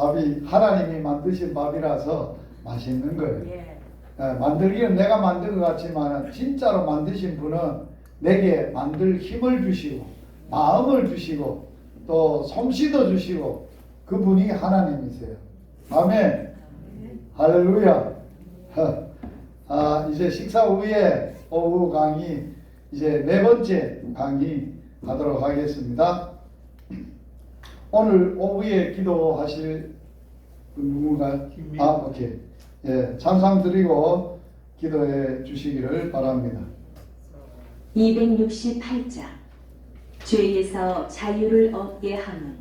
밥이 하나님이 만드신 밥이라서 맛있는 거예요. 예. 만들기는 내가 만든 것 같지만 진짜로 만드신 분은 내게 만들 힘을 주시고 마음을 주시고 또 솜씨도 주시고 그분이 하나님이세요. 아멘. 할렐루야. 이제 식사 후에 오후 강의 이제 네 번째 강의 하도록 하겠습니다. 오늘 오후에 기도하실 분 누군가요? 오케이. 예, 찬상 드리고 기도해 주시기를 바랍니다. 268장 죄에서 자유를 얻게 함은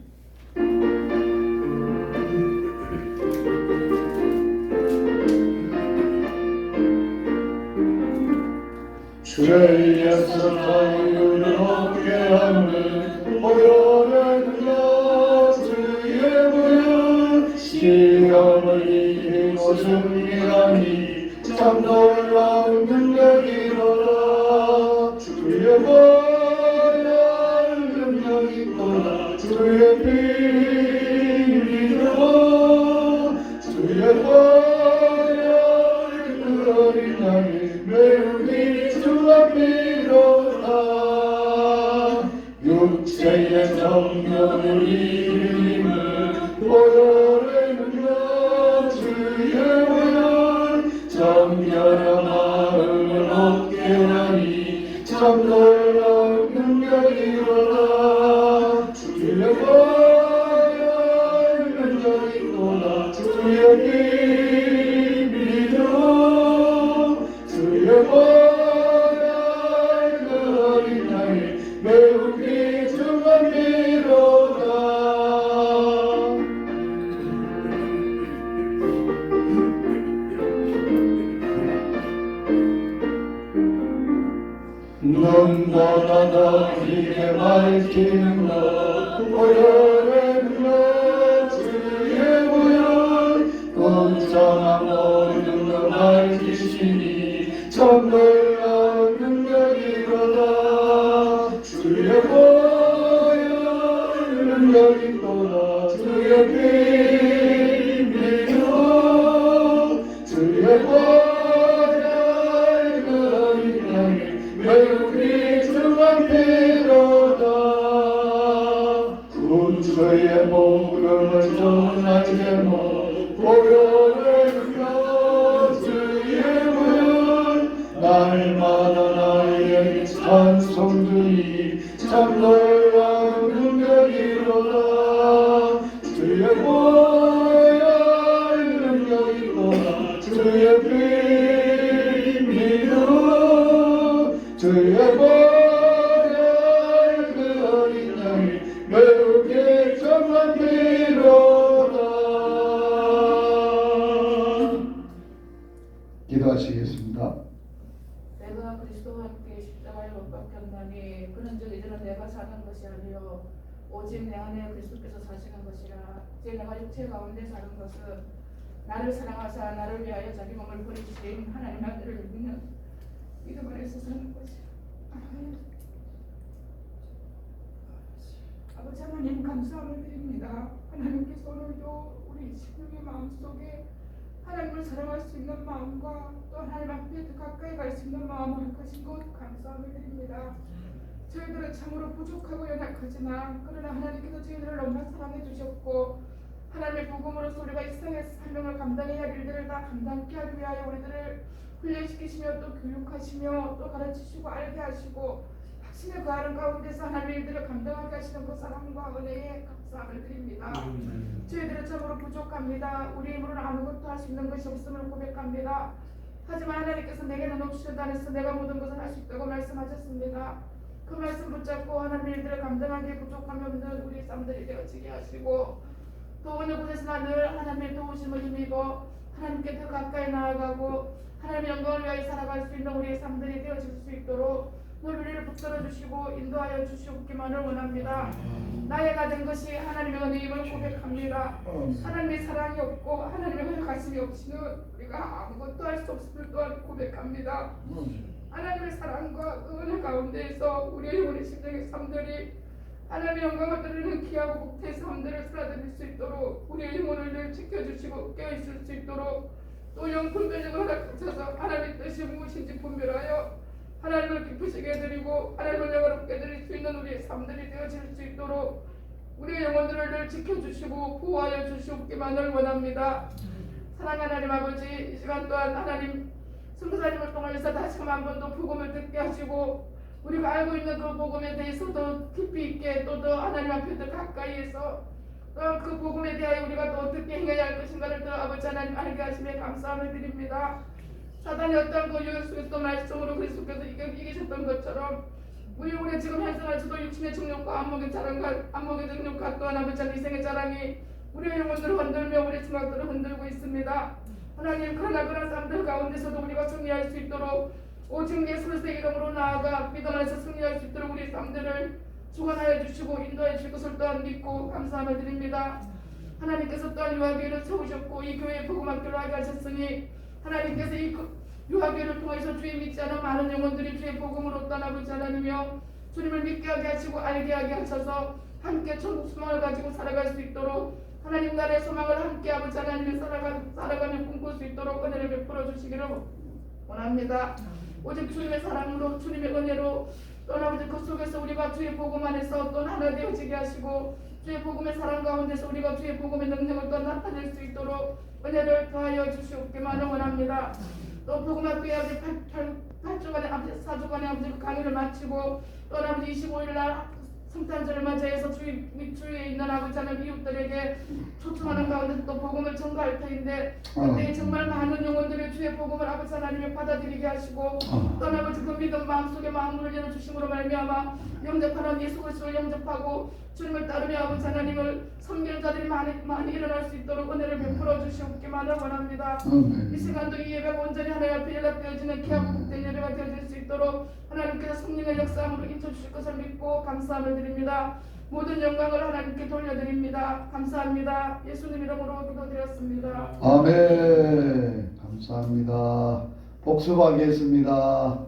죄에서 자유를 얻게 하는 보혈의 능력 주의 보혈 시험을 이기고 승리하니 참 놀라운 능력이로다. 주의 보혈 능력이 있도다. 주의 피 믿어 주의 보혈 그 어린 양이 매우 주가 필요다. 육체의 정욕을 이기는 보혈의 능력 주의 보혈 정결한 마음을 얻게 하니 참 놀라운 능력이로다. 주의 보혈 능력이 있도다. 주의 피 믿어 주의 보혈 매우 귀중한 비로다. 눈보다 더 크게 밝히는 것 보혈의 능력 주의 보혈 공정한 모든 것 밝히시니 참 놀라운 능력이로다. 주의 보혈 능력이 있도다. 주의 피 믿어 주의 보혈 그 어린 양이 매우 귀중한 피로다. 구주의 복음을 전할 제목 보혈의 능력 주의 보혈 날마다 나에게 찬송주니 참 놀라운 능력이로다. 주의 보혈 능력이 있도다. 주의 피 믿어 주의 보혈 그 어린 양이 매우 귀중한 피로다. 기도하시겠습니다. 내가 그리스도와 함께 십자가에 못 박혔나니 그런즉 이제는 내가 사는 것이 아니요 오직 내 안에 그리스도께서 사시는 것이라. 이제 내가 육체 가운데 사는 것은 나를 사랑하사 나를 위하여 자기 몸을 버리신 하나님 아들을 믿는 믿음 안에서 사는 것이라. 아멘. 아버지 하나님 감사함을 드립니다. 하나님께서 오늘도 우리 심령의 마음속에 하나님을 사랑할 수 있는 마음과 또 하나님 앞에 더 가까이 갈 수 있는 마음을 허락하신 것 감사함을 드립니다. 저희들은 참으로 부족하고 연약하지만 그러나 하나님께서 저희들을 너무나 사랑해 주셨고 하나님의 복음으로서 우리가 이 세상에서 사명을 감당해야 할 일들을 다 감당케 하기 위하여 우리들을 훈련시키시며 또 교육하시며 또 가르치시고 알게 하시고 확신의 그 아름 가운데서 하나님의 일들을 감당하게 하시는 그 사랑과 은혜에 감사함을 드립니다. 저희들은 참으로 부족합니다. 우리 힘으로는 아무것도 할 수 있는 것이 없음을 고백합니다. 하지만 하나님께서 내게는 없으시다 안에서 내가 모든 것을 할 수 있다고 말씀하셨습니다. 그 말씀 붙잡고 하나님의 일들을 감당하기에 부족함이 없는 우리 사람들이 되어지게 하시고 또 어느 곳에서나 늘 하나님의 도우심을 힘입어 하나님께 더 가까이 나아가고 하나님의 영광을 위하여 살아갈 수 있는 우리의 삶들이 되어질 수 있도록 늘 우리를 붙들어 주시고 인도하여 주시옵기만을 원합니다. 나이가 된 것이 하나님의 은혜임을 고백합니다. 하나님의 사랑이 없고 하나님의 허락하심이 없이는 우리가 아무것도 할 수 없음을 또한 고백합니다. 하나님의 사랑과 그 은혜 가운데에서 우리의 영혼의 심령의 삶들이 하나님의 영광을 드리는 귀하고 복된 삶들을 살아드릴 수 있도록 우리의 영혼을 늘 지켜주시고 깨어있을 수 있도록 또 영품 변형을 허락하셔서 하나님의 뜻이 무엇인지 분별하여 하나님을 기쁘시게 해드리고 하나님을 영원롭게 해드릴 수 있는 우리의 삶들이 되어질 수 있도록 우리의 영혼들을 늘 지켜주시고 보호하여 주시옵기만을 원합니다. 사랑하는 하나님 아버지, 이 시간 또한 하나님 선교사님을 통하여서 다시금 한 번 더 복음을 듣게 하시고 우리가 알고 있는 그 복음에 대해서 더 깊이 있게 또 더 하나님 앞에 더 가까이에서 또 그 복음에 대하여 우리가 또 어떻게 행해야 할 것인가를 더 아버지 하나님 알게 하심에 감사함을 드립니다. 사단이 어떤 그 유혹 속에서 말씀으로 그리스도께서 이기셨던 것처럼 우리 지금 현생에서도 육신의 정욕과 안목의 정욕과 또한 아버지 하나님 이생의 자랑이 우리의 영혼들을 흔들며 우리의 생각들을 흔들고 있습니다. 하나님, 그러나 그런 사람들 가운데서도 우리가 승리할 수 있도록 오직 예수 그리스도의 이름으로 나아가 믿음 안에서 승리할 수 있도록 우리 삶들을 주관하여 주시고 인도해 주실 것을 또한 믿고 감사함을 드립니다. 하나님께서 또한 유아교회를 세우셨고 이 교회에 복음학교를 하게 하셨으니 하나님께서 이 유아교회를 통해서 주의 믿지 않은 많은 영혼들이 주의 복음으로 떠나보지 않으며 주님을 믿게 하게 하시고 알게 하게 하셔서 함께 천국 소망을 가지고 살아갈 수 있도록 하나님 나라의 소망을 함께 아버지 하나님을 살아가며 꿈꿀 수 있도록 은혜를 베풀어 주시기를 원합니다. 오직 주님의 사랑으로 주님의 은혜로 또 아버지 그 속에서 우리가 주의 복음 안에서 또 하나 되어지게 하시고 주의 복음의 사랑 가운데서 우리가 주의 복음의 능력을 또 나타낼 수 있도록 은혜를 더하여 주시옵기만을 원합니다. 또 복음학교에 아버지 8주간의 4주간의 아버지 강의를 마치고 또 아버지 25일 날 성탄절을 맞이해서 주위에 있는 아버지 하나님 이웃들에게 초청하는 가운데 또 복음을 전가할 터인데 그때 정말 많은 영혼들이 주의 복음을 아버지 하나님이 받아들이게 하시고 또 아버지 그 믿음 마음속에 마음을 열어주심으로 말미암아 영접하는 예수 그리스도를 영접하고 주님을 따르며 아버지 하나님을 섬기는 자들이 많이 일어날 수 있도록 은혜를 베풀어 주시옵기만을 원합니다. 이 시간도 이 예배가 온전히 하나님 앞에 연락되어지는 귀하고 복된 예배가 되어질 수 있도록 하나님께서 성령의 역사함으로 인쳐주실 것을 믿고 감사함을 드립니다. 모든 영광을 하나님께 돌려드립니다. 감사합니다. 예수님 이름으로 기도드렸습니다. 아멘. 감사합니다. 복습하겠습니다.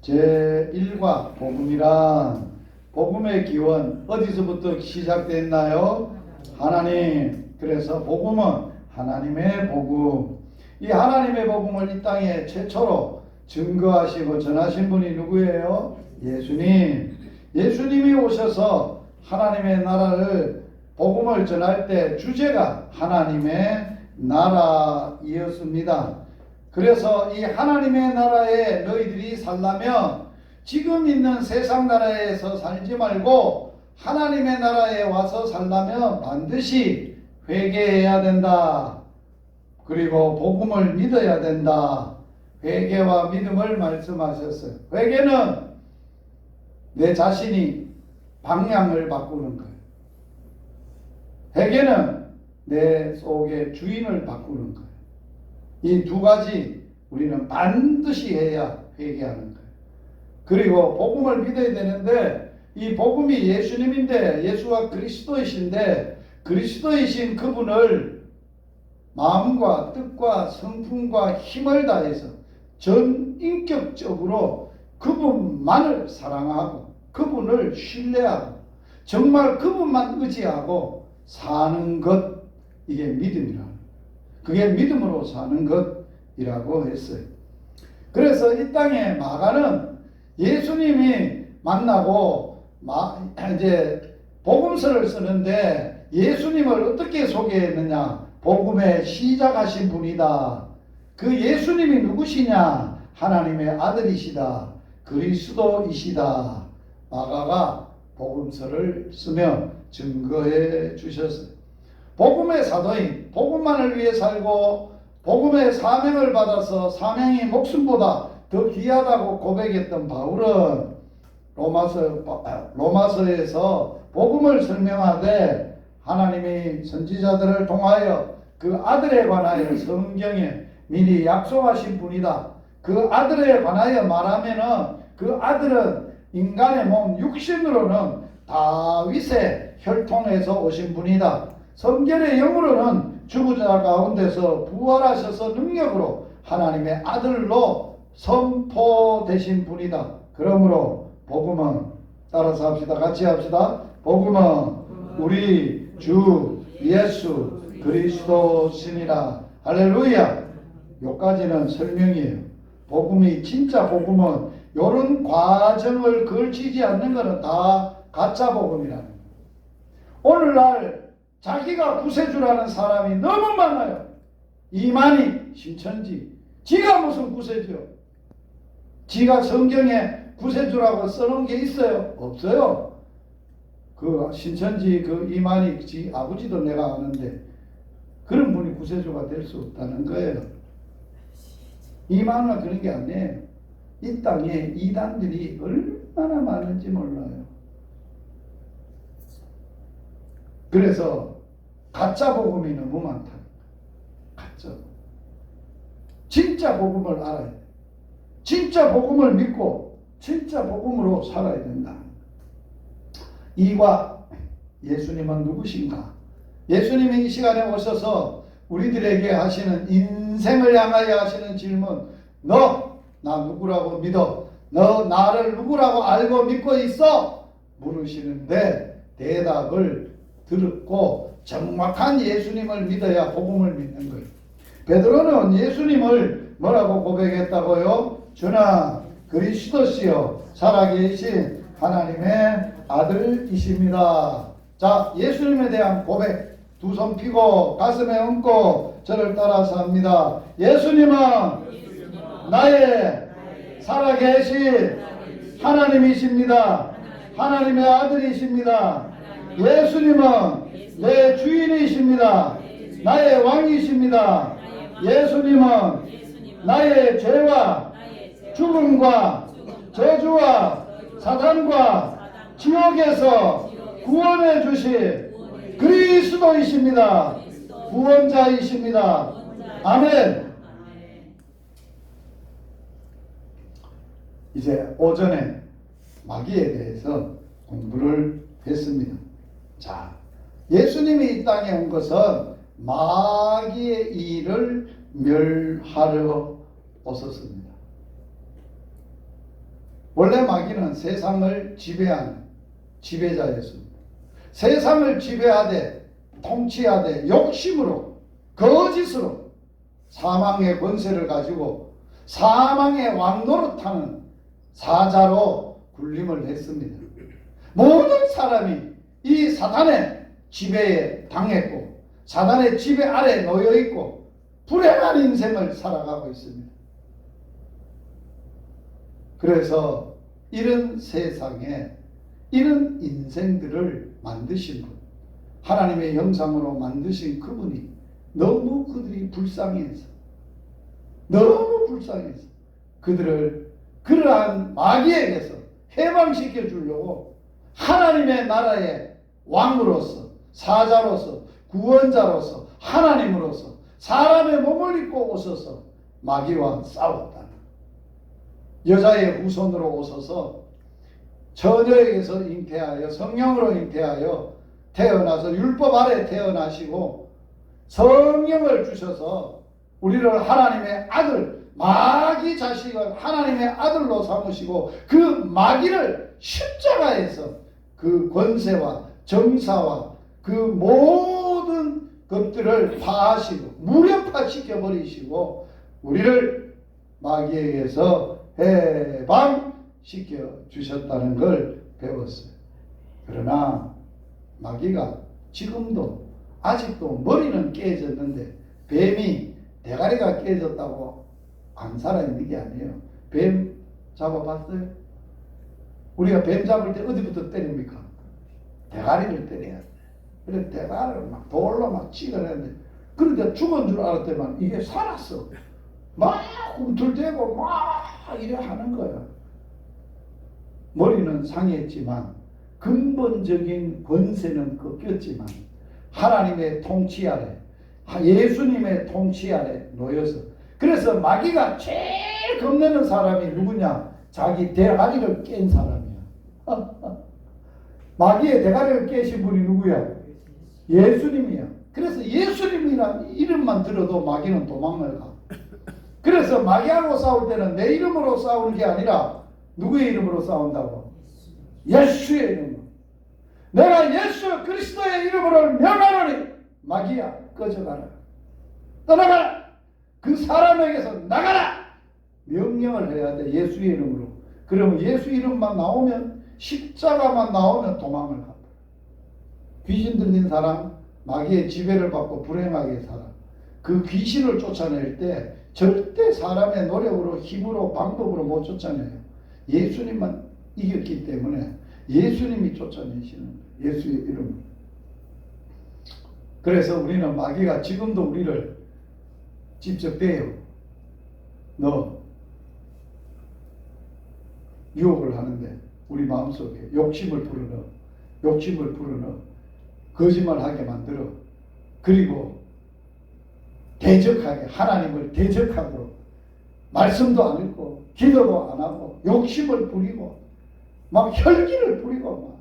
제1과 복음이란 복음의 기원 어디서부터 시작됐나요? 하나님. 그래서 복음은 하나님의 복음. 이 하나님의 복음을 이 땅에 최초로 증거하시고 전하신 분이 누구예요? 예수님. 예수님이 오셔서 하나님의 나라를 복음을 전할 때 주제가 하나님의 나라이었습니다. 그래서 이 하나님의 나라에 너희들이 살려면 지금 있는 세상 나라에서 살지 말고 하나님의 나라에 와서 살려면 반드시 회개해야 된다. 그리고 복음을 믿어야 된다. 회개와 믿음을 말씀하셨어요. 회개는 내 자신이 방향을 바꾸는 거예요. 회개는 내 속의 주인을 바꾸는 거예요. 이 두 가지 우리는 반드시 해야 회개하는 거예요. 그리고 복음을 믿어야 되는데 이 복음이 예수님인데 예수가 그리스도이신데 그리스도이신 그분을 마음과 뜻과 성품과 힘을 다해서 전인격적으로 그분만을 사랑하고 그분을 신뢰하고 정말 그분만 의지하고 사는 것, 이게 믿음이라는 거예요. 그게 믿음으로 사는 것이라고 했어요. 그래서 이 땅에 마가는 예수님이 만나고 이제 복음서를 쓰는데 예수님을 어떻게 소개했느냐? 복음의 시작하신 분이다. 그 예수님이 누구시냐? 하나님의 아들이시다. 그리스도이시다. 마가가 복음서를 쓰며 증거해 주셨어요. 복음의 사도인, 복음만을 위해 살고 복음의 사명을 받아서 사명이 목숨보다 더 귀하다고 고백했던 바울은 로마서에서 복음을 설명하되 하나님이 선지자들을 통하여 그 아들에 관하여 성경에 미리 약속하신 분이다. 그 아들에 관하여 말하면은 그 아들은 인간의 몸 육신으로는 다윗의 혈통에서 오신 분이다. 성결의 영으로는 죽은 자 가운데서 부활하셔서 능력으로 하나님의 아들로 선포되신 분이다. 그러므로 복음은 따라서 합시다. 같이 합시다. 복음은 우리 주 예수 그리스도시니라. 할렐루야. 요까지는 설명이에요. 복음이 진짜 복음은 요런 과정을 걸치지 않는 것은 다 가짜 복음이라는 거예요. 오늘날 자기가 구세주라는 사람이 너무 많아요. 이만희, 신천지. 지가 무슨 구세주요? 지가 성경에 구세주라고 써놓은 게 있어요? 없어요. 그 신천지 그 이만희 지 아버지도 내가 아는데 그런 분이 구세주가 될 수 없다는 거예요. 이만희가 그런 게 아니에요. 이 땅에 이단들이 얼마나 많은지 몰라요. 그래서 가짜 복음이 너무 많다. 가짜. 진짜 복음을 알아야 돼. 진짜 복음을 믿고 진짜 복음으로 살아야 된다. 이과 예수님은 누구신가? 예수님이 이 시간에 오셔서 우리들에게 하시는 인생을 향하여 하시는 질문, 너 나 누구라고 믿어? 너 나를 누구라고 알고 믿고 있어? 물으시는데 대답을 듣고 정확한 예수님을 믿어야 복음을 믿는 거예요. 베드로는 예수님을 뭐라고 고백했다고요? 주는 그리스도시요 살아계신 하나님의 아들이십니다. 자, 예수님에 대한 고백 두 손 펴고 가슴에 얹고 저를 따라서 합니다. 예수님은 나의 살아계신 하나님이십니다. 하나님의 아들이십니다. 예수님은 내 주인이십니다. 나의 왕이십니다. 예수님은 나의 죄와 죽음과 저주와 사단과 지옥에서 구원해 주실 그리스도이십니다. 구원자이십니다. 아멘. 이제 오전에 마귀에 대해서 공부를 했습니다. 자, 예수님이 이 땅에 온 것은 마귀의 일을 멸하러 오셨습니다. 원래 마귀는 세상을 지배하는 지배자였습니다. 세상을 지배하되 통치하되 욕심으로 거짓으로 사망의 권세를 가지고 사망의 왕노릇하는 사자로 군림을 했습니다. 모든 사람이 이 사단의 지배에 당했고 사단의 지배 아래 놓여 있고 불행한 인생을 살아가고 있습니다. 그래서 이런 세상에 이런 인생들을 만드신 분, 하나님의 형상으로 만드신 그분이 너무 그들이 불쌍해서 그들을 그러한 마귀에게서 해방시켜 주려고 하나님의 나라의 왕으로서 사자로서 구원자로서 하나님으로서 사람의 몸을 입고 오셔서 마귀와 싸웠다. 여자의 후손으로 오셔서 처녀에게서 잉태하여 성령으로 잉태하여 태어나서 율법 아래 태어나시고 성령을 주셔서 우리를 하나님의 아들 마귀 자식을 하나님의 아들로 삼으시고 그 마귀를 십자가에서 그 권세와 정사와 그 모든 것들을 파하시고 무력화시켜 버리시고 우리를 마귀에게서 해방시켜 주셨다는 걸 배웠어요. 그러나 마귀가 지금도 아직도 머리는 깨졌는데 뱀이 대가리가 깨졌다고 안 살아있는 게 아니에요. 뱀 잡아봤어요? 우리가 뱀 잡을 때 어디부터 때립니까? 대가리를 때려야 돼. 그래 대가리를 막 돌로 막 찍어내는데 그런데 죽은 줄 알았더만 이게 살았어. 막 꿈틀대고 막 이래 하는 거야. 머리는 상했지만 근본적인 권세는 꺾였지만 하나님의 통치 아래 예수님의 통치 아래 놓여서 그래서 마귀가 제일 겁내는 사람이 누구냐? 자기 대가리를 깬 사람이야. 마귀의 대가리를 깨신 분이 누구야? 예수님이야. 그래서 예수님이란 이름만 들어도 마귀는 도망을 가. 그래서 마귀하고 싸울 때는 내 이름으로 싸우는 게 아니라 누구의 이름으로 싸운다고? 예수의 이름으로. 내가 예수 그리스도의 이름으로 명하노니 마귀야 꺼져가라. 떠나가라. 그 사람에게서 나가라. 명령을 해야 돼. 예수의 이름으로. 그러면 예수 이름만 나오면, 십자가만 나오면 도망을 간다. 귀신 들린 사람, 마귀의 지배를 받고 불행하게 살아. 그 귀신을 쫓아낼 때 절대 사람의 노력으로, 힘으로, 방법으로 못 쫓아내요. 예수님만 이겼기 때문에 예수님이 쫓아내시는 거예요. 예수의 이름. 그래서 우리는 마귀가 지금도 우리를 직접 대요. 너 유혹을 하는데 우리 마음속에 욕심을 불어넣어. 욕심을 불어넣어. 거짓말하게 만들어. 그리고 대적하게, 하나님을 대적하도록 말씀도 안 읽고 기도도 안 하고 욕심을 부리고 막 혈기를 부리고 막.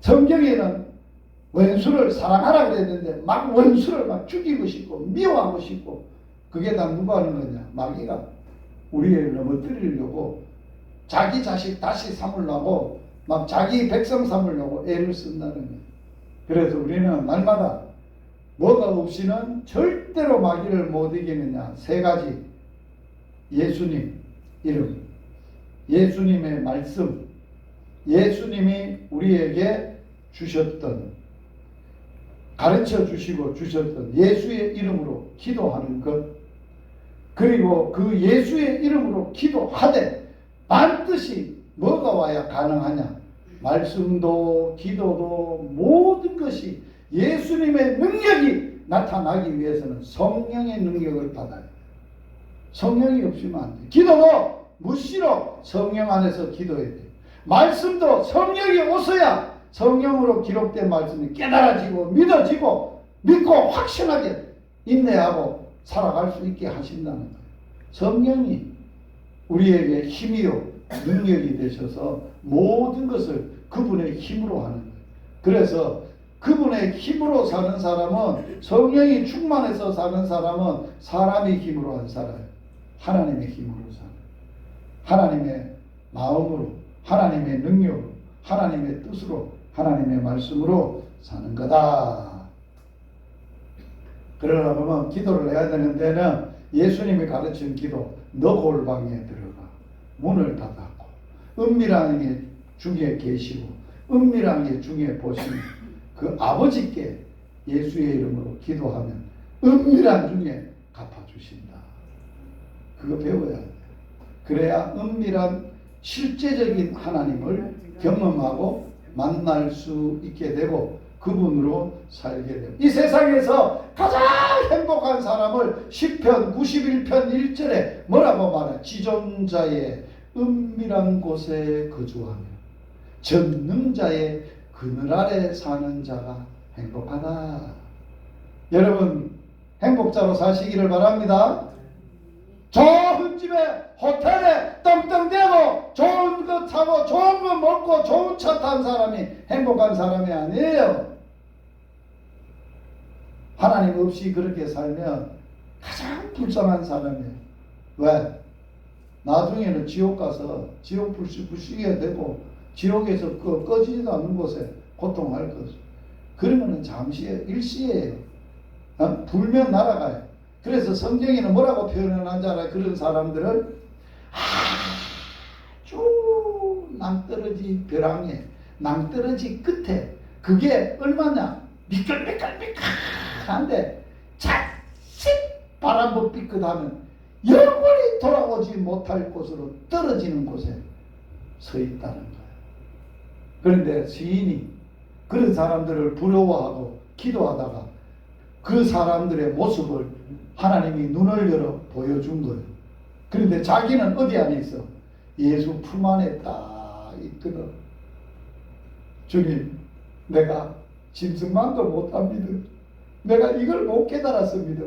성경에는 원수를 사랑하라 그랬는데 막 원수를 막 죽이고 싶고 미워하고 싶고, 그게 다 누가 하는 거냐? 마귀가 우리를 넘어뜨리려고, 자기 자식 다시 삼으려고, 막 자기 백성 삼으려고 애를 쓴다는 거예요. 그래서 우리는 날마다 뭐가 없이는 절대로 마귀를 못 이기느냐. 세 가지. 예수님 이름, 예수님의 말씀, 예수님이 우리에게 주셨던, 가르쳐 주시고 주셨던 예수의 이름으로 기도하는 것, 그리고 그 예수의 이름으로 기도하되 반드시 뭐가 와야 가능하냐? 말씀도 기도도 모든 것이 예수님의 능력이 나타나기 위해서는 성령의 능력을 받아야 돼. 성령이 없으면 안 돼. 기도도 무시로 성령 안에서 기도해야 돼. 말씀도 성령이 오셔야 성령으로 기록된 말씀이 깨달아지고 믿어지고 믿고 확신하게 인내하고 살아갈 수 있게 하신다는 거예요. 성령이 우리에게 힘이요 능력이 되셔서 모든 것을 그분의 힘으로 하는 거예요. 그래서 그분의 힘으로 사는 사람은, 성령이 충만해서 사는 사람은 사람의 힘으로 안 살아요. 하나님의 힘으로 살아요. 하나님의 마음으로, 하나님의 능력으로, 하나님의 뜻으로, 하나님의 말씀으로 사는 거다. 그러려면 기도를 해야 되는 데는 예수님이 가르친 기도, 너 골방에 들어가 문을 닫았고 은밀한 게 중에 계시고 은밀한 게 중에 보시는 그 아버지께 예수의 이름으로 기도하면 은밀한 중에 갚아주신다. 그거 배워야 돼. 그래야 은밀한 실제적인 하나님을 경험하고 만날 수 있게 되고 그분으로 살게 되고, 이 세상에서 가장 행복한 사람을 시편 91편 1절에 뭐라고 말해? 지존자의 은밀한 곳에 거주하며 전능자의 그늘 아래 사는 자가 행복하다. 여러분 행복자로 사시기를 바랍니다. 좋은 집에 호텔에 떵떵대고 좋은 거 타고 좋은 거 먹고 좋은 차 탄 사람이 행복한 사람이 아니에요. 하나님 없이 그렇게 살면 가장 불쌍한 사람이에요. 왜? 나중에는 지옥 가서 지옥 불시게 되고 지옥에서 꺼지지도 않는 곳에 고통할 것. 그러면은 잠시에 일시예요. 불면 날아가요. 그래서 성경에는 뭐라고 표현하는지 알아요? 그런 사람들을 아주 낭떠러지 벼랑에, 낭떠러지 끝에, 그게 얼마냐? 미끌미끌미끌한데 자칫 바람도 삐끗하면 영원히 돌아오지 못할 곳으로 떨어지는 곳에 서 있다는 거예요. 그런데 시인이 그런 사람들을 부러워하고 기도하다가 그 사람들의 모습을 하나님이 눈을 열어 보여준 거예요. 그런데 자기는 어디 안에 있어? 예수 품 안에 딱 있거든. 주님, 내가 짐승만도 못합니다. 내가 이걸 못 깨달았습니다.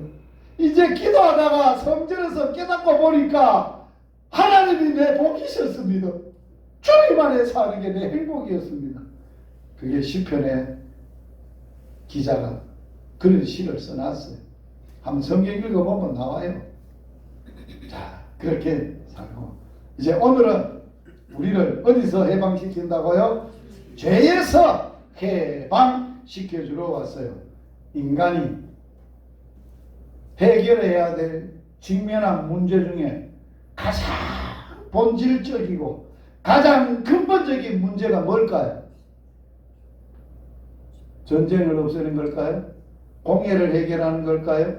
이제 기도하다가 성전에서 깨닫고 보니까 하나님이 내 복이셨습니다. 주님 안에 사는 게 내 행복이었습니다. 그게 시편의 기자가 그런 시를 써놨어요. 한번 성경 읽어보면 나와요. 자, 그렇게 살고 이제 오늘은 우리를 어디서 해방시킨다고요? 죄에서 해방시켜주러 왔어요. 인간이 해결해야 될 직면한 문제 중에 가장 본질적이고 가장 근본적인 문제가 뭘까요? 전쟁을 없애는 걸까요? 공해를 해결하는 걸까요?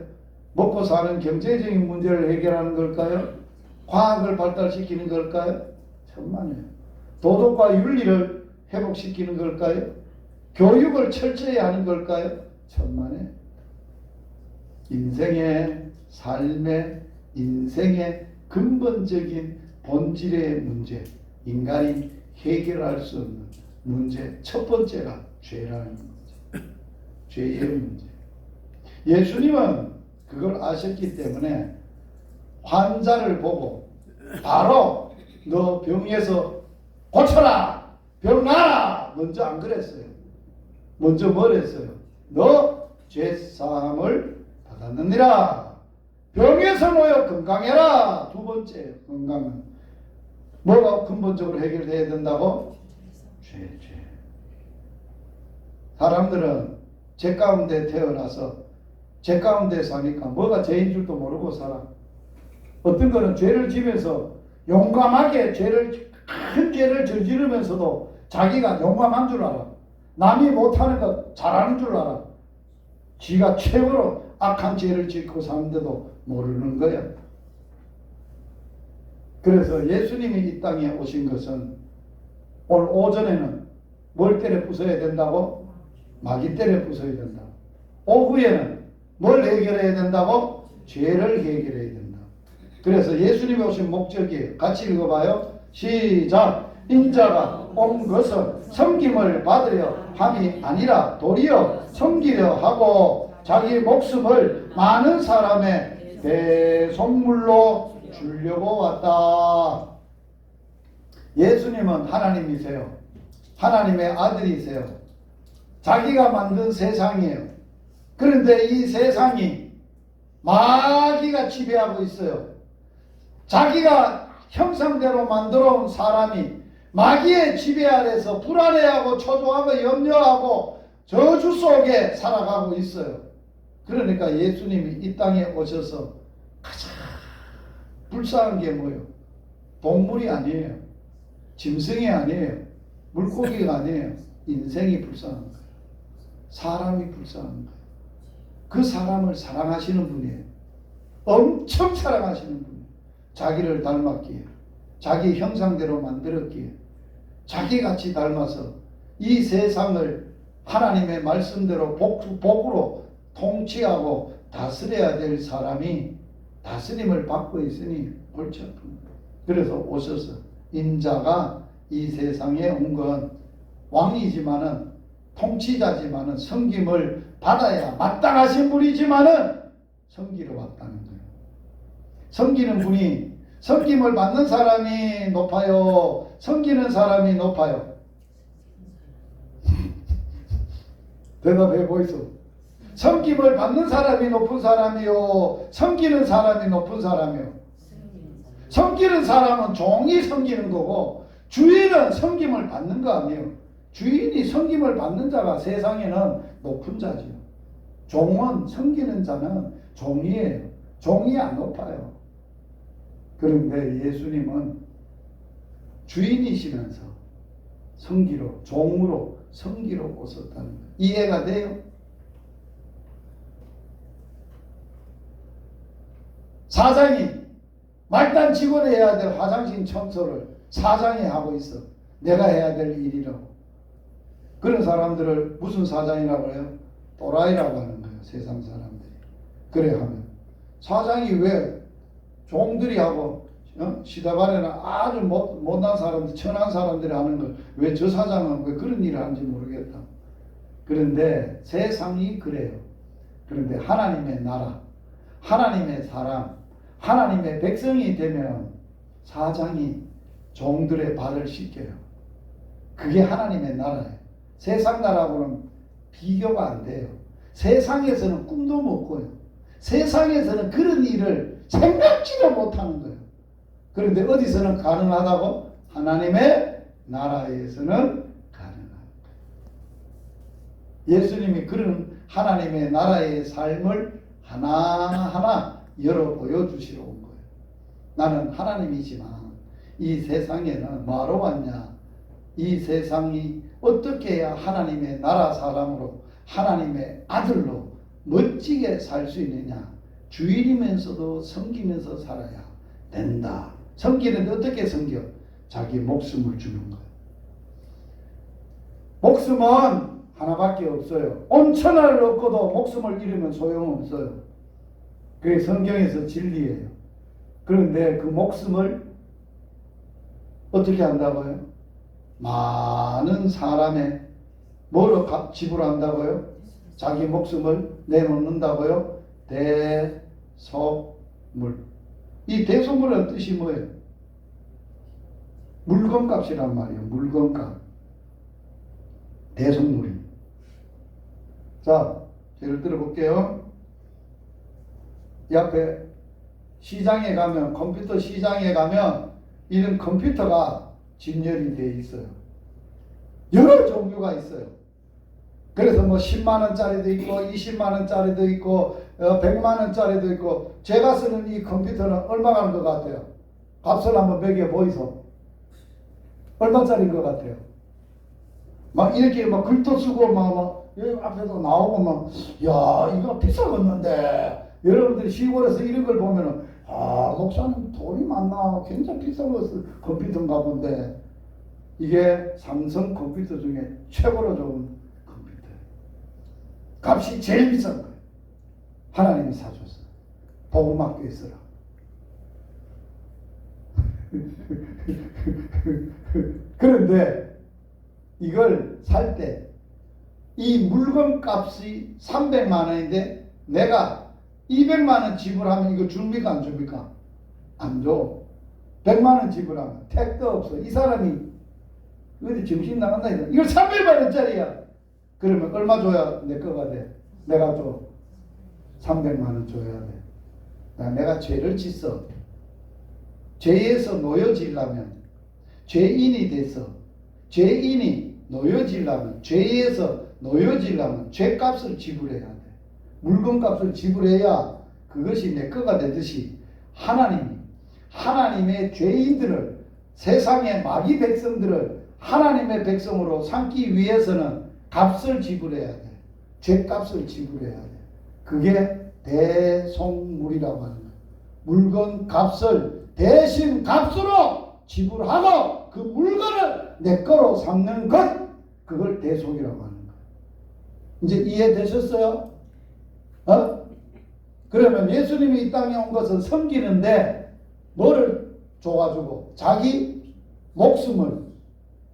먹고 사는 경제적인 문제를 해결하는 걸까요? 과학을 발달시키는 걸까요? 천만에요. 도덕과 윤리를 회복시키는 걸까요? 교육을 철저히 하는 걸까요? 천만에. 인생의 근본적인 본질의 문제, 인간이 해결할 수 없는 문제, 첫 번째가 죄라는 문제, 죄의 문제. 예수님은 그걸 아셨기 때문에 환자를 보고 바로 너 병에서 고쳐라, 병 나라 먼저 안 그랬어요. 먼저 뭘 했어요? 너 죄사함을 받았느니라. 병에서 놓여 건강해라. 두 번째 건강은 뭐가 근본적으로 해결돼야 된다고? 죄. 사람들은 죄 가운데 태어나서 죄 가운데 사니까 뭐가 죄인 줄도 모르고 살아. 어떤 거는 죄를 지면서 용감하게 큰 죄를 저지르면서도 자기가 용감한 줄 알아. 남이 못하는 거 잘하는 줄 알아. 지가 최고로 악한 죄를 짓고 사는데도 모르는 거야. 그래서 예수님이 이 땅에 오신 것은 오늘 오전에는 뭘 때려 부숴야 된다고? 마귀 때려 부숴야 된다. 오후에는 뭘 해결해야 된다고? 죄를 해결해야 된다. 그래서 예수님이 오신 목적이 같이 읽어봐요. 시작. 인자가 온 것은 섬김을 받으려 함이 아니라 도리어 섬기려 하고 자기 목숨을 많은 사람의 대속물로 주려고 왔다. 예수님은 하나님이세요. 하나님의 아들이세요. 자기가 만든 세상이에요. 그런데 이 세상이 마귀가 지배하고 있어요. 자기가 형상대로 만들어 온 사람이 마귀의 지배 아래서 불안해하고 초조하고 염려하고 저주 속에 살아가고 있어요. 그러니까 예수님이 이 땅에 오셔서 가장 불쌍한 게 뭐예요? 동물이 아니에요. 짐승이 아니에요. 물고기가 아니에요. 인생이 불쌍한 거예요. 사람이 불쌍한 거예요. 그 사람을 사랑하시는 분이에요. 엄청 사랑하시는 분이에요. 자기를 닮았기에, 자기 형상대로 만들었기에, 자기같이 닮아서 이 세상을 하나님의 말씀대로 복으로 통치하고 다스려야 될 사람이 다스림을 받고 있으니 골치 아픈 거예요. 그래서 오셔서 인자가 이 세상에 온 건 왕이지만은 통치자지만은 섬김을 받아야 마땅하신 분이지만은 섬기러 왔다는 거예요. 섬기는 분이 섬김을 받는 사람이 높아요? 섬기는 사람이 높아요? 대답해 보이소. 섬김을 받는 사람이 높은 사람이요? 섬기는 사람이 높은 사람이요? 섬기는 사람은 종이 섬기는 거고 주인은 섬김을 받는 거 아니에요. 주인이 섬김을 받는 자가 세상에는 높은 자지요. 종은 섬기는 자는 종이에요. 종이 안 높아요. 그런데 예수님은 주인이시면서 섬기러, 종으로 섬기러 오셨다는 거예요. 이해가 돼요? 사장이 말단 직원이 해야 될 화장실 청소를 사장이 하고 있어. 내가 해야 될 일이라고. 그런 사람들을 무슨 사장이라고 해요? 또라이라고 하는 거예요. 세상 사람들이. 그래 하면 사장이 왜 종들이 하고 시다발에는 아주 못난 사람들, 천한 사람들이 하는 걸 왜 저 사장은 왜 그런 일을 하는지 모르겠다. 그런데 세상이 그래요. 그런데 하나님의 나라, 하나님의 사람, 하나님의 백성이 되면 사장이 종들의 발을 씻겨요. 그게 하나님의 나라예요. 세상 나라하고는 비교가 안 돼요. 세상에서는 꿈도 못 꿔요. 세상에서는 그런 일을 생각지도 못하는 거예요. 그런데 어디서는 가능하다고? 하나님의 나라에서는 가능하다. 예수님이 그런 하나님의 나라의 삶을 하나하나 열어 보여주시러 온 거예요. 나는 하나님이지만 이 세상에는 뭐하러 왔냐? 이 세상이 어떻게 해야 하나님의 나라 사람으로 하나님의 아들로 멋지게 살 수 있느냐? 주인이면서도 섬기면서 살아야 된다. 섬기는데 어떻게 섬겨? 자기 목숨을 주는 거예요. 목숨은 하나밖에 없어요. 온 천하를 얻고도 목숨을 잃으면 소용없어요. 그게 성경에서 진리예요. 그런데 그 목숨을 어떻게 한다고요? 많은 사람의 뭐로 지불한다고요? 자기 목숨을 내놓는다고요? 대속물. 이 대속물은 뜻이 뭐예요? 물건값이란 말이에요. 물건값. 대속물이. 자, 예를 들어 볼게요. 이 앞에 시장에 가면, 컴퓨터 시장에 가면 이런 컴퓨터가 진열이 되어 있어요. 여러 종류가 있어요. 그래서 뭐 10만원짜리도 있고 20만원짜리도 있고 100만원짜리도 있고, 제가 쓰는 이 컴퓨터는 얼마 가는 것 같아요? 값을 한번 매겨 보이소. 얼마짜리인 것 같아요? 막 이렇게 막 글도 쓰고 막 여기 앞에서 나오고 막, 야, 이거 비싸겠는데. 여러분들이 시골에서 이런 걸 보면은, 아, 목사님 돈이 많나? 굉장히 비싼 거 컴퓨터인가 본데. 이게 삼성 컴퓨터 중에 최고로 좋은 컴퓨터예요. 값이 제일 비싼 거예요. 하나님이 사줬어요. 복음학교에 쓰라. 그런데 이걸 살 때 이 물건 값이 300만 원인데 내가 200만 원 지불하면 이거 줍니까 안 줍니까? 안 줘. 100만 원 지불하면 택도 없어. 이 사람이 어디 정신 나간다. 이걸 300만 원짜리야. 그러면 얼마 줘야 내 거가 돼? 내가 줘. 300만 원 줘야 돼. 내가 죄를 짓어. 죄에서 놓여지려면, 죄인이 돼서 죄인이 놓여지려면, 죄에서 놓여지려면 죄값을 지불해야 돼. 물건값을 지불해야 그것이 내 거가 되듯이 하나님이 하나님의 죄인들을, 세상의 마귀 백성들을 하나님의 백성으로 삼기 위해서는 값을 지불해야 돼. 죄값을 지불해야 돼. 그게 대속물이라고 하는 거예요. 물건 값을 대신 값으로 지불하고 그 물건을 내 거로 삼는 것, 그걸 대속이라고 하는 거예요. 이제 이해되셨어요? 그러면 예수님이 이 땅에 온 것은 섬기는데 뭐를 줘가지고 자기 목숨을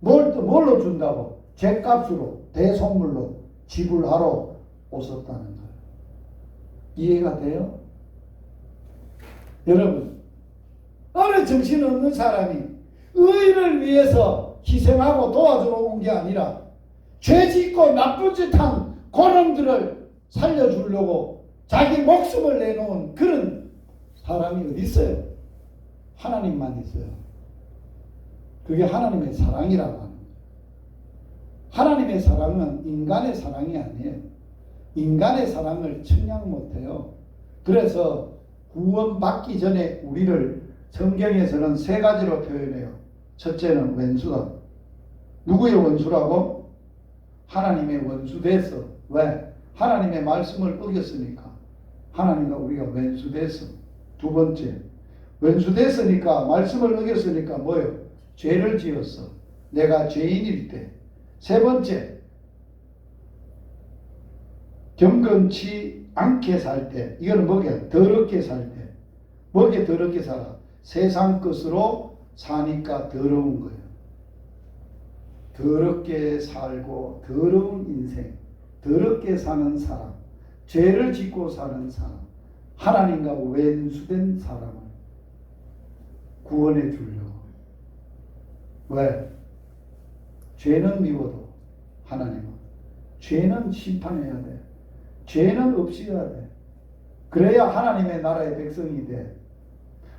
뭘로 준다고? 죄값으로, 대속물로 지불하러 오셨다는 거예요. 이해가 돼요? 여러분, 어느 정신없는 사람이 의를 위해서 희생하고 도와주러 온 게 아니라 죄 짓고 나쁜 짓 한 그놈들을 살려주려고 자기 목숨을 내놓은 그런 사람이 어디 있어요? 하나님만 있어요. 그게 하나님의 사랑이라고 하는 거예요. 하나님의 사랑은 인간의 사랑이 아니에요. 인간의 사랑을 측량 못해요. 그래서 구원받기 전에 우리를 성경에서는 세 가지로 표현해요. 첫째는 원수다. 누구의 원수라고? 하나님의 원수 됐어. 왜? 하나님의 말씀을 어겼으니까. 하나님과 우리가 원수 됐어. 두 번째, 원수 됐으니까, 말씀을 어겼으니까 뭐예요? 죄를 지었어. 내가 죄인일 때. 세 번째, 경건치 않게 살 때. 이거는 뭐게? 더럽게 살 때. 뭐게 더럽게 살아? 세상 것으로 사니까 더러운 거예요. 더럽게 살고 더러운 인생, 더럽게 사는 사람, 죄를 짓고 사는 사람, 하나님과 왼수된 사람을 구원해 주려고. 왜? 죄는 미워도 하나님은 죄는 심판해야 돼. 죄는 없애야 돼. 그래야 하나님의 나라의 백성이 돼.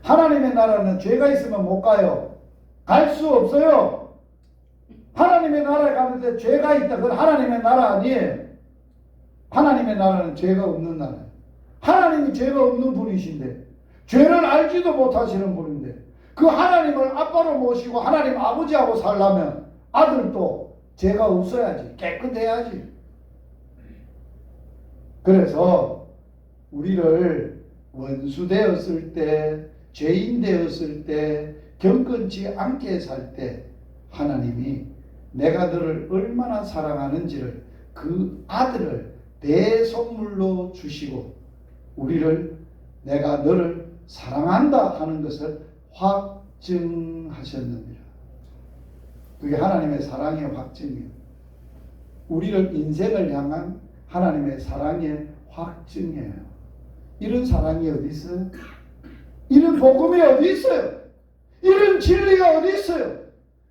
하나님의 나라는 죄가 있으면 못 가요. 갈 수 없어요. 하나님의 나라에 가는데 죄가 있다. 그건 하나님의 나라 아니에요. 하나님의 나라는 죄가 없는 나라예요. 하나님이 죄가 없는 분이신데 죄를 알지도 못하시는 분인데 그 하나님을 아빠로 모시고 하나님 아버지하고 살려면 아들도 죄가 없어야지, 깨끗해야지. 그래서 우리를 원수 되었을 때, 죄인 되었을 때, 경건치 않게 살 때 하나님이 내가 너를 얼마나 사랑하는지를 그 아들을 대선물로 주시고 우리를 내가 너를 사랑한다 하는 것을 확증하셨느니라. 그게 하나님의 사랑의 확증이에요. 우리를 인생을 향한 하나님의 사랑의 확증이에요. 이런 사랑이 어디 있어요? 이런 복음이 어디 있어요? 이런 진리가 어디 있어요?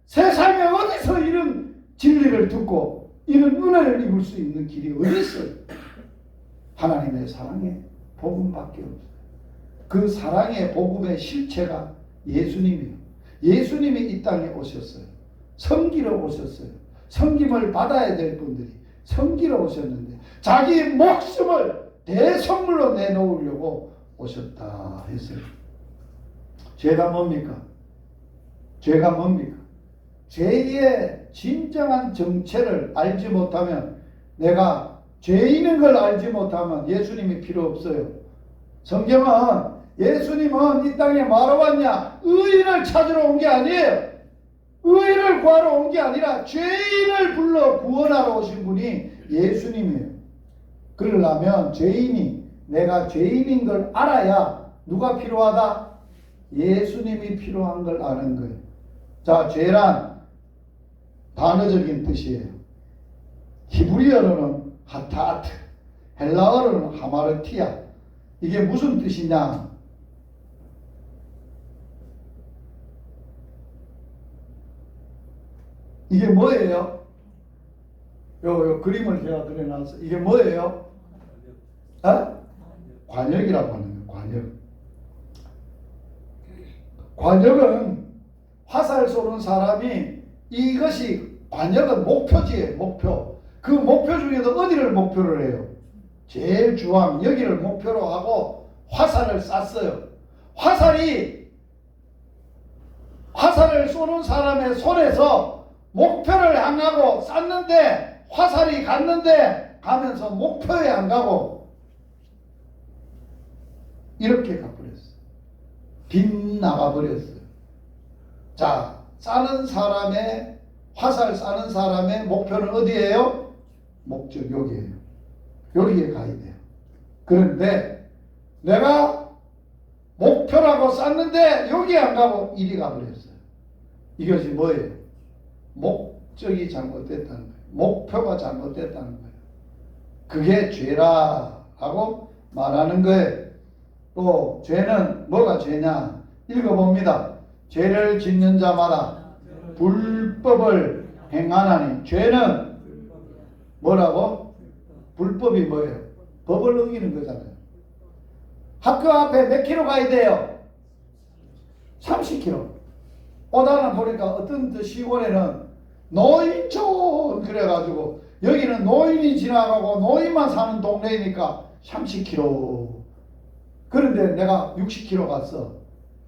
세상에 어디서 이런 진리를 듣고 이런 은혜를 입을 수 있는 길이 어디 있어요? 하나님의 사랑의 복음밖에 없어요. 그 사랑의 복음의 실체가 예수님이에요. 예수님이 이 땅에 오셨어요. 섬기러 오셨어요. 섬김을 받아야 될 분들이 섬기러 오셨는데 자기 목숨을 대선물로 내놓으려고 오셨다 했어요. 죄가 뭡니까? 죄가 뭡니까? 죄의 진정한 정체를 알지 못하면, 내가 죄인인 걸 알지 못하면 예수님이 필요 없어요. 성경은 예수님은 이 땅에 뭐하러 왔냐? 의인을 찾으러 온 게 아니에요. 의인을 구하러 온 게 아니라 죄인을 불러 구원하러 오신 분이 예수님이에요. 그러려면 죄인이 내가 죄인인 걸 알아야 누가 필요하다? 예수님이 필요한 걸 아는 거예요. 자, 죄란 단어적인 뜻이에요. 히브리어로는 하타트, 헬라어로는 하마르티아. 이게 무슨 뜻이냐? 이게 뭐예요? 요 그림을 제가 그려놨어요. 이게 뭐예요? 관역이라고 하는 거예요. 관역. 관역은 화살 쏘는 사람이 이것이 관역은 목표지예요. 목표. 그 목표 중에서 어디를 목표로 해요? 제일 중앙 여기를 목표로 하고 화살을 쐈어요. 화살을 쏘는 사람의 손에서 목표를 향하고 쐈는데 화살이 갔는데 가면서 목표에 안 가고 이렇게 가버렸어요. 빗나가 버렸어요. 자, 쏘는 사람의 화살 쏘는 사람의 목표는 어디예요? 목적 여기예요. 여기에 가야 돼요. 그런데 내가 목표라고 쐈는데 여기 안 가고 이리 가버렸어요. 이것이 뭐예요? 목적이 잘못됐다는 거예요. 목표가 잘못됐다는 거예요. 그게 죄라고 말하는 거예요. 또 죄는 뭐가 죄냐? 읽어봅니다. 죄를 짓는 자마다 불법을 행하나니. 죄는 뭐라고? 불법이 뭐예요? 법을 어기는 거잖아요. 학교 앞에 몇 킬로 가야 돼요? 30km. 오다는 보니까 어떤 시골에는 노인촌 그래가지고 여기는 노인이 지나가고 노인만 사는 동네이니까 30km. 그런데 내가 60km 갔어.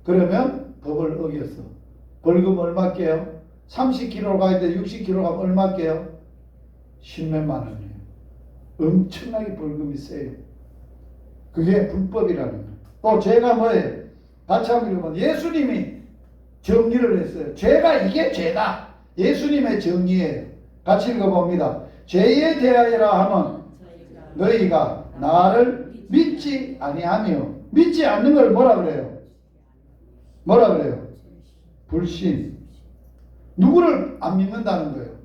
그러면 법을 어겼어. 벌금 얼마 깨요? 30km 가야 돼. 60km 가면 얼마 깨요? 10몇만 원이에요. 엄청나게 벌금이 세요. 그게 불법이라는 거예요. 또 죄가 뭐예요? 같이 한번 읽어보면 예수님이 정리를 했어요. 죄가 이게 죄다. 예수님의 정의예요. 같이 읽어봅니다. 죄에 대하여라 하면 너희가 나를 믿지 아니하며. 믿지 않는 걸 뭐라 그래요? 뭐라 그래요? 불신. 누구를 안 믿는다는 거예요?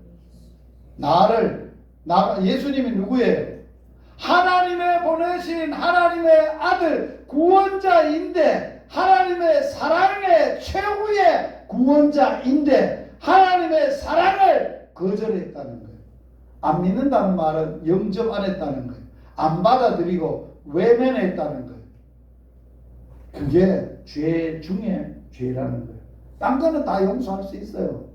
예수님이 누구예요? 하나님의 보내신 하나님의 아들 구원자인데, 하나님의 사랑의 최후의 구원자인데 하나님의 사랑을 거절했다는 거예요. 안 믿는다는 말은 영접 안 했다는 거예요. 안 받아들이고 외면했다는 거예요. 그게 죄 중에 죄라는 거예요. 딴 거는 다 용서할 수 있어요.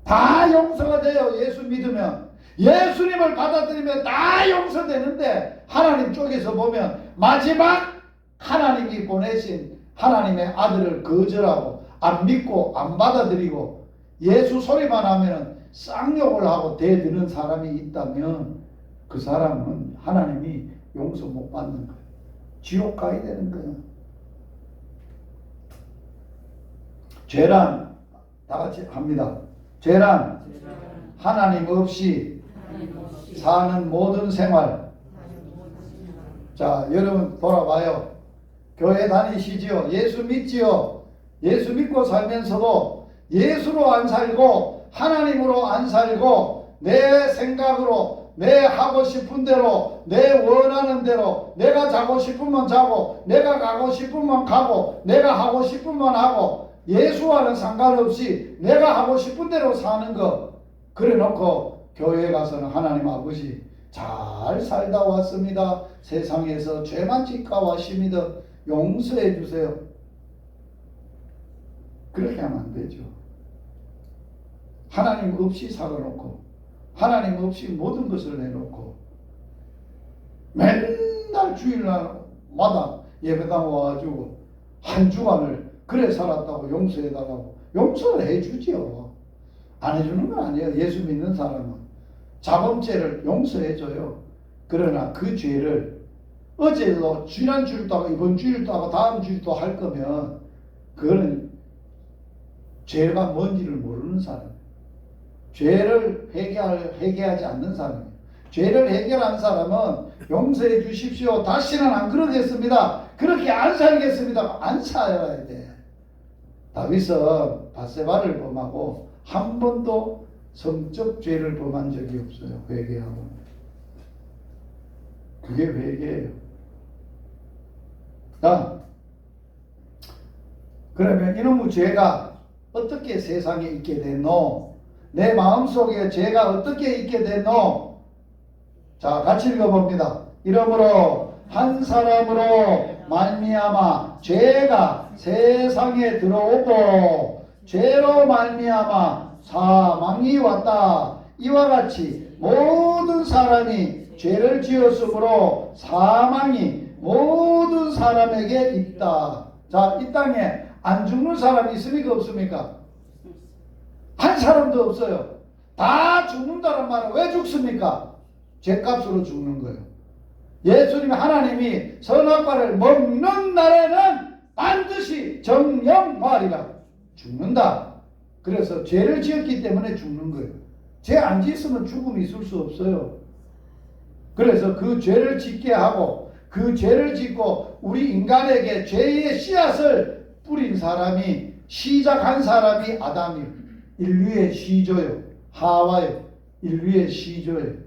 다 용서가 돼요. 예수 믿으면. 예수님을 받아들이면 다 용서되는데 하나님 쪽에서 보면 마지막 하나님이 보내신 하나님의 아들을 거절하고 안 믿고 안 받아들이고 예수 소리만 하면 쌍욕을 하고 대드는 사람이 있다면 그 사람은 하나님이 용서 못 받는 거예요. 지옥 가야 되는 거예요. 죄란 다 같이 합니다. 죄란 하나님 없이 사는 모든 생활. 자, 여러분 돌아봐요. 교회 다니시지요? 예수 믿지요? 예수 믿고 살면서도 예수로 안 살고 하나님으로 안 살고 내 생각으로 내 하고 싶은 대로 내 원하는 대로 내가 자고 싶으면 자고 내가 가고 싶으면 가고 내가 하고 싶으면 하고 예수와는 상관없이 내가 하고 싶은 대로 사는 거 그래 놓고 교회에 가서는 하나님 아버지 잘 살다 왔습니다. 세상에서 죄만 짓가 왔습니다. 용서해 주세요. 그렇게 하면 안 되죠. 하나님 없이 살아놓고 하나님 없이 모든 것을 내놓고 맨날 주일날마다 예배당 와가지고 한 주간을 그래 살았다고 용서해달라고 용서를 해주지요. 안 해주는 건 아니에요. 예수 믿는 사람은 자범죄를 용서해줘요. 그러나 그 죄를 어제도 지난 주일도 하고 이번 주일도 하고 다음 주일도 할 거면 그거는 죄가 뭔지를 모르는 사람이에요. 죄를 회개하지 않는 사람이에요. 죄를 해결한 사람은 용서해 주십시오. 다시는 안 그러겠습니다. 그렇게 안 살겠습니다. 안 살아야 돼. 다윗은 바세바를 범하고 한 번도 성적 죄를 범한 적이 없어요. 회개하고. 그게 회개예요. 자, 그러면 이놈의 죄가 어떻게 세상에 있게 됐노? 내 마음속에 죄가 어떻게 있게 됐노? 자, 같이 읽어봅니다. 이러므로 한 사람으로 말미암아 죄가 세상에 들어오고 죄로 말미암아 사망이 왔다. 이와 같이 모든 사람이 죄를 지었으므로 사망이 모든 사람에게 있다. 자, 이 땅에 안 죽는 사람이 있습니까? 없습니까? 한 사람도 없어요. 다 죽는다는 말은 왜 죽습니까? 죄값으로 죽는 거예요. 예수님 하나님이 선악과를 먹는 날에는 반드시 정령말이라 죽는다. 그래서 죄를 지었기 때문에 죽는 거예요. 죄 안 지었으면 죽음이 있을 수 없어요. 그래서 그 죄를 짓게 하고 그 죄를 짓고 우리 인간에게 죄의 씨앗을 뿌린 사람이 시작한 사람이 아담이에요. 인류의 시조요. 하와요. 인류의 시조예요.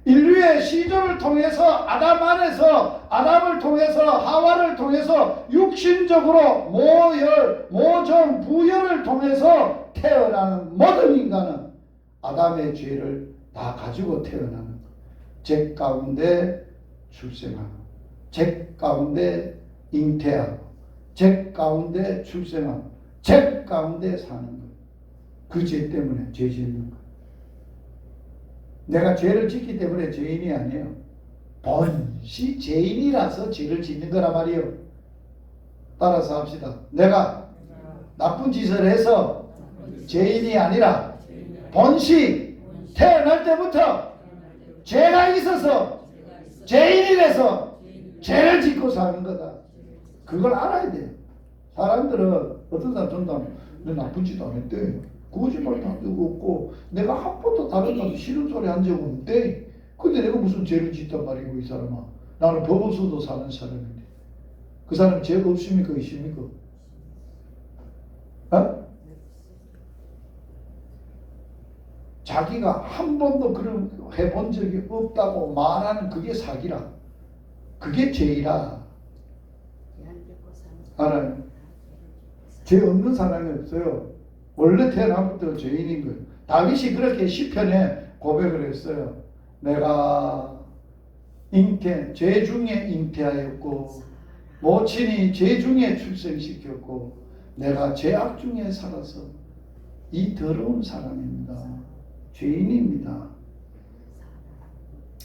인류의 시조를 통해서 아담 안에서 아담을 통해서 하와를 통해서 육신적으로 모열, 모정, 부열을 통해서 태어나는 모든 인간은 아담의 죄를 다 가지고 태어나는 거예요. 죄 가운데 출생하고 죄 가운데 잉태하고 죄 가운데 출생하고 죄 가운데 사는 거예요. 그 죄 때문에 죄 짓는 거예요. 내가 죄를 짓기 때문에 죄인이 아니에요. 본시 죄인이라서 죄를 짓는 거란 말이에요. 따라서 합시다. 내가 나쁜 짓을 해서 죄인이 아니라 본시 태어날 때부터 죄가 있어서 죄인이라서 죄를 짓고 사는 거다. 그걸 알아야 돼요. 사람들은 어떤 사람 전담 내 나쁜 짓 안 했대. 거짓말도 한 적 없고 내가 한 번도 다른 사람 싫은 소리 한 적 없대. 근데 내가 무슨 죄를 짓단 말이고 이 사람아. 나는 법 없어도 사는 사람인데. 그 사람 죄가 없습니까? 있습니까? 어? 자기가 한 번도 그런 해본 적이 없다고 말하는 그게 사기라. 그게 죄이라. 알아요? 죄 없는 사람이 없어요. 원래 태어나부터 죄인인 거예요. 다윗이 그렇게 시편에 고백을 했어요. 내가 죄 중에 잉태하였고 모친이 죄 중에 출생시켰고 내가 죄악 중에 살아서 이 더러운 사람입니다. 죄인입니다.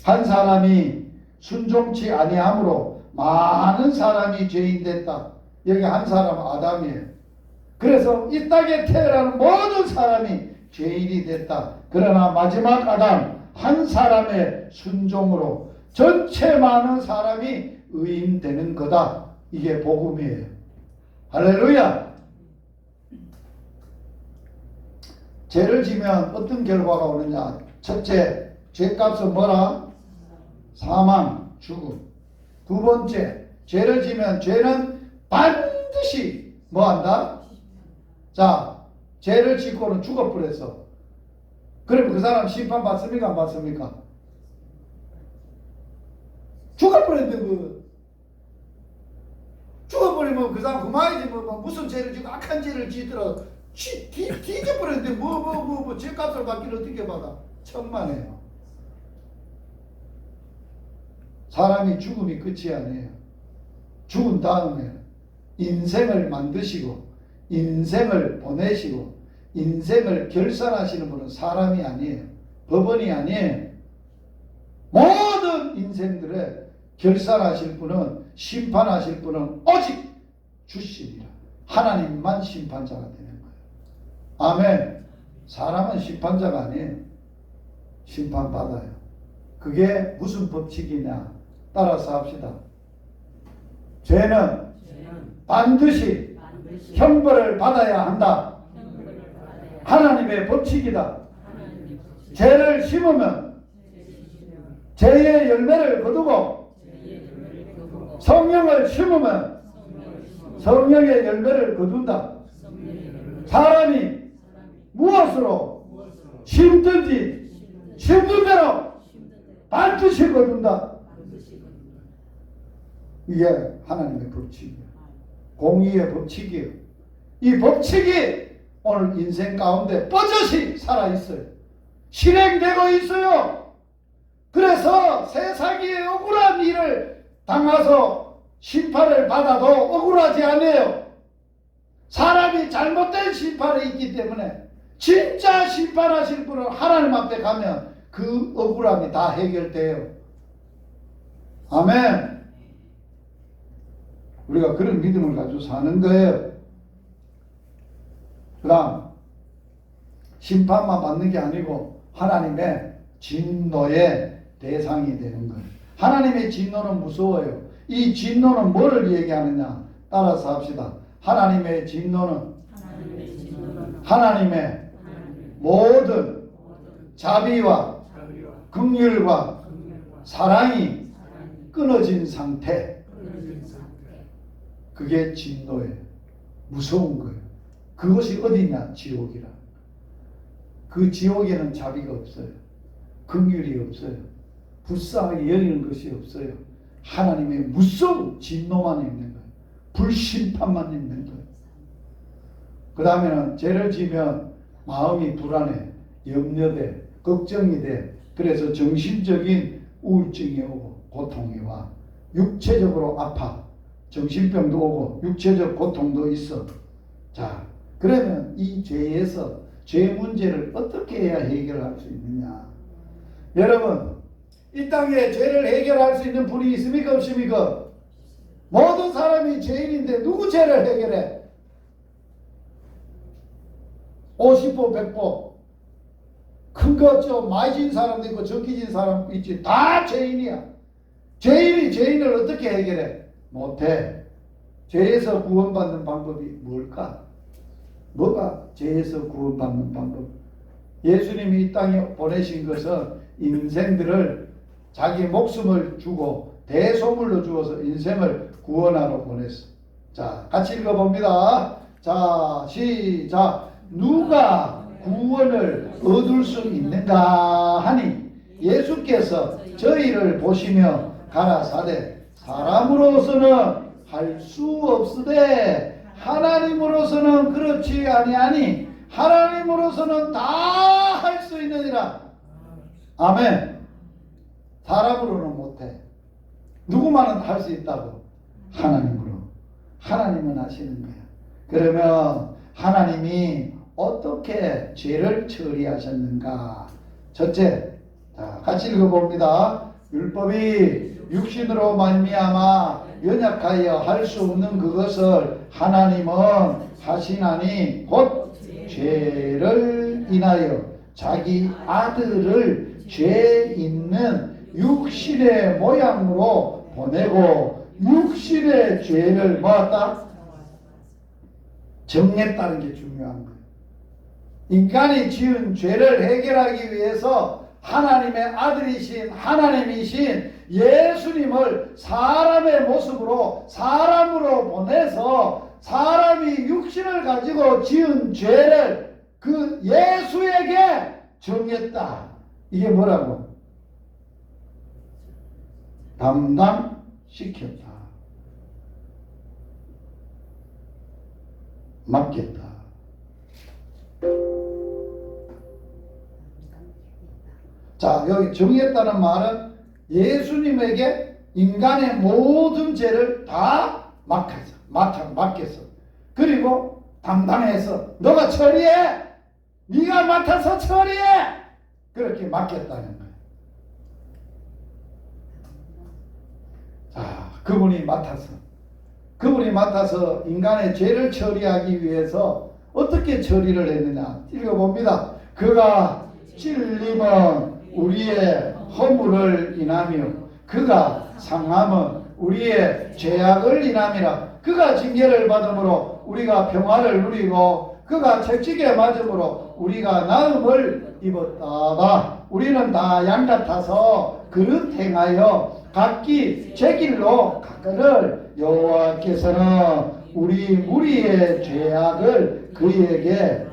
한 사람이 순종치 아니함으로 많은 사람이 죄인 됐다. 여기 한 사람 아담이에요. 그래서 이 땅에 태어나는 모든 사람이 죄인이 됐다. 그러나 마지막 아담 한 사람의 순종으로 전체 많은 사람이 의인 되는 거다. 이게 복음이에요. 할렐루야. 죄를 지면 어떤 결과가 오느냐. 첫째, 죄값은 뭐라? 사망, 죽음. 두 번째, 죄를 지면 죄는 반드시 뭐한다? 자, 죄를 짓고는 죽어버렸어. 그럼 그 사람 심판 받습니까? 안 받습니까? 죽어버렸는데 죽어버리면 그 사람 그만이지. 무슨 죄를 지고 악한 죄를 짓더라 뒤져버렸는데 죄값을 받기를 어떻게 받아? 천만에요. 사람이 죽음이 끝이 아니에요. 죽은 다음에 인생을 만드시고 인생을 보내시고 인생을 결산하시는 분은 사람이 아니에요. 법원이 아니에요. 모든 인생들의 결산하실 분은, 심판하실 분은 오직 주시리라. 하나님만 심판자가 되는 거예요. 아멘. 사람은 심판자가 아니에요. 심판받아요. 그게 무슨 법칙이냐. 따라서 합시다. 죄는 반드시 형벌을 받아야 한다. 하나님의 법칙이다. 죄를 심으면 죄의 열매를 거두고 성령을 심으면 성령의 열매를 거둔다. 사람이 무엇으로 심든지 심는 대로 반드시 거둔다. 이게 하나님의 법칙이에요. 공의의 법칙이에요. 이 법칙이 오늘 인생 가운데 뻗어시 살아있어요. 실행되고 있어요. 그래서 세상이 억울한 일을 당해서 심판을 받아도 억울하지 않아요. 사람이 잘못된 심판이 있기 때문에 진짜 심판하실 분은 하나님 앞에 가면 그 억울함이 다 해결돼요. 아멘. 우리가 그런 믿음을 가지고 사는 거예요. 그 다음 심판만 받는 게 아니고 하나님의 진노의 대상이 되는 거예요. 하나님의 진노는 무서워요. 이 진노는 뭐를 얘기하느냐. 따라서 합시다. 하나님의 진노는 하나님의 모든 자비와 긍휼과 사랑이 끊어진 상태. 그게 진노예요. 무서운 거예요. 그것이 어디냐? 지옥이라. 그 지옥에는 자비가 없어요. 긍휼이 없어요. 불쌍하게 여기는 것이 없어요. 하나님의 무서운 진노만 있는 거예요. 불심판만 있는 거예요. 그 다음에는 죄를 지면 마음이 불안해, 염려돼, 걱정이 돼. 그래서 정신적인 우울증이 오고 고통이 와. 육체적으로 아파. 정신병도 오고 육체적 고통도 있어. 자, 그러면 이 죄에서 죄 문제를 어떻게 해야 해결할 수 있느냐. 여러분, 이 땅에 죄를 해결할 수 있는 분이 있습니까? 없습니까? 모든 사람이 죄인인데 누구 죄를 해결해? 50보 100보 큰 거 좀 많이 진 사람도 있고 적게 진 사람도 있지. 다 죄인이야. 죄인이 죄인을 어떻게 해결해? 못해. 죄에서 구원받는 방법이 뭘까? 뭐가 죄에서 구원받는 방법? 예수님이 이 땅에 보내신 것은 인생들을 자기 목숨을 주고 대소물로 주어서 인생을 구원하러 보냈어. 자, 같이 읽어봅니다. 자, 시작. 누가 구원을 얻을 수 있는가 하니 예수께서 저희를 보시며 가라사대 사람으로서는 할 수 없으되 하나님으로서는 그렇지 아니하니 하나님으로서는 다 할 수 있느니라. 아멘. 사람으로는 못해. 누구만은 할 수 있다고? 하나님으로. 하나님은 하시는 거야. 그러면 하나님이 어떻게 죄를 처리하셨는가? 첫째, 자, 같이 읽어봅니다. 율법이 육신으로 말미암아 연약하여 할 수 없는 그것을 하나님은 하시나니 곧 죄를 인하여 자기 아들을 죄 있는 육신의 모양으로 보내고 육신의 죄를 모았다? 정했다는 게 중요한 거예요. 인간이 지은 죄를 해결하기 위해서 하나님의 아들이신 하나님이신 예수님을 사람의 모습으로 사람으로 보내서 사람이 육신을 가지고 지은 죄를 그 예수에게 정했다. 이게 뭐라고? 담당시켰다. 맡겼다. 자, 여기 정했다는 말은 예수님에게 인간의 모든 죄를 다 맡겼어. 그리고 담당해서 너가 처리해. 네가 맡아서 처리해. 그렇게 맡겼다는 거예요. 자, 그분이 맡아서 인간의 죄를 처리하기 위해서 어떻게 처리를 했느냐 읽어봅니다. 그가 찔림은 우리의 허물을 인하며 그가 상함은 우리의 죄악을 인함이라. 그가 징계를 받음으로 우리가 평화를 누리고 그가 채찍에 맞음으로 우리가 나음을 입었다. 우리는 다 양같아서 그릇 행하여 각기 제 길로 갔거늘 여호와께서는 우리 무리의 죄악을 그에게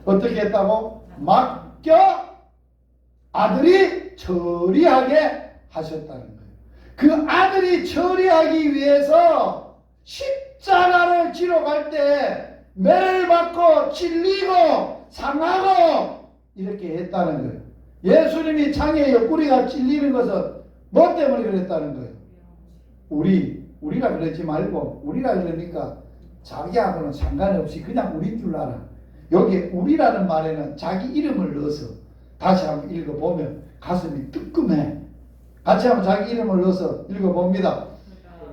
어떻게 했다고? 맡겨 아들이 처리하게 하셨다는 거예요. 그 아들이 처리하기 위해서 십자가를 지러 갈 때 매를 받고 찔리고 상하고 이렇게 했다는 거예요. 예수님이 창에 옆구리가 찔리는 것은 뭐 때문에 그랬다는 거예요? 우리라 그러지 말고 우리라 그러니까 자기하고는 상관없이 그냥 우린 줄 알아. 여기 우리라는 말에는 자기 이름을 넣어서 다시 한번 읽어보면 가슴이 뜨끔해. 같이 한번 자기 이름을 넣어서 읽어봅니다.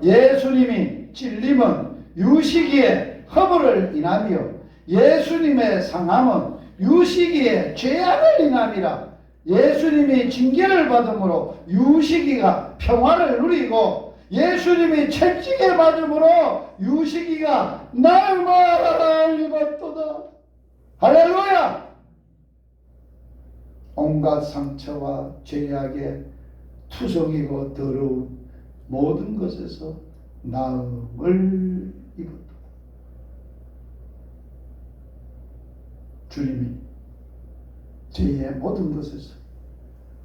예수님이 찔림은 유시기의 허물을 인하며 예수님의 상함은 유시기의 죄악을 인함이라. 예수님이 징계를 받음으로 유시기가 평화를 누리고 예수님이 채찍에 맞음으로 유시기가 나음을 입었도다. 할렐루야! 온갖 상처와 죄악의 투성이고 더러운 모든 것에서 나음을 입었다. 주님이 죄의 모든 것에서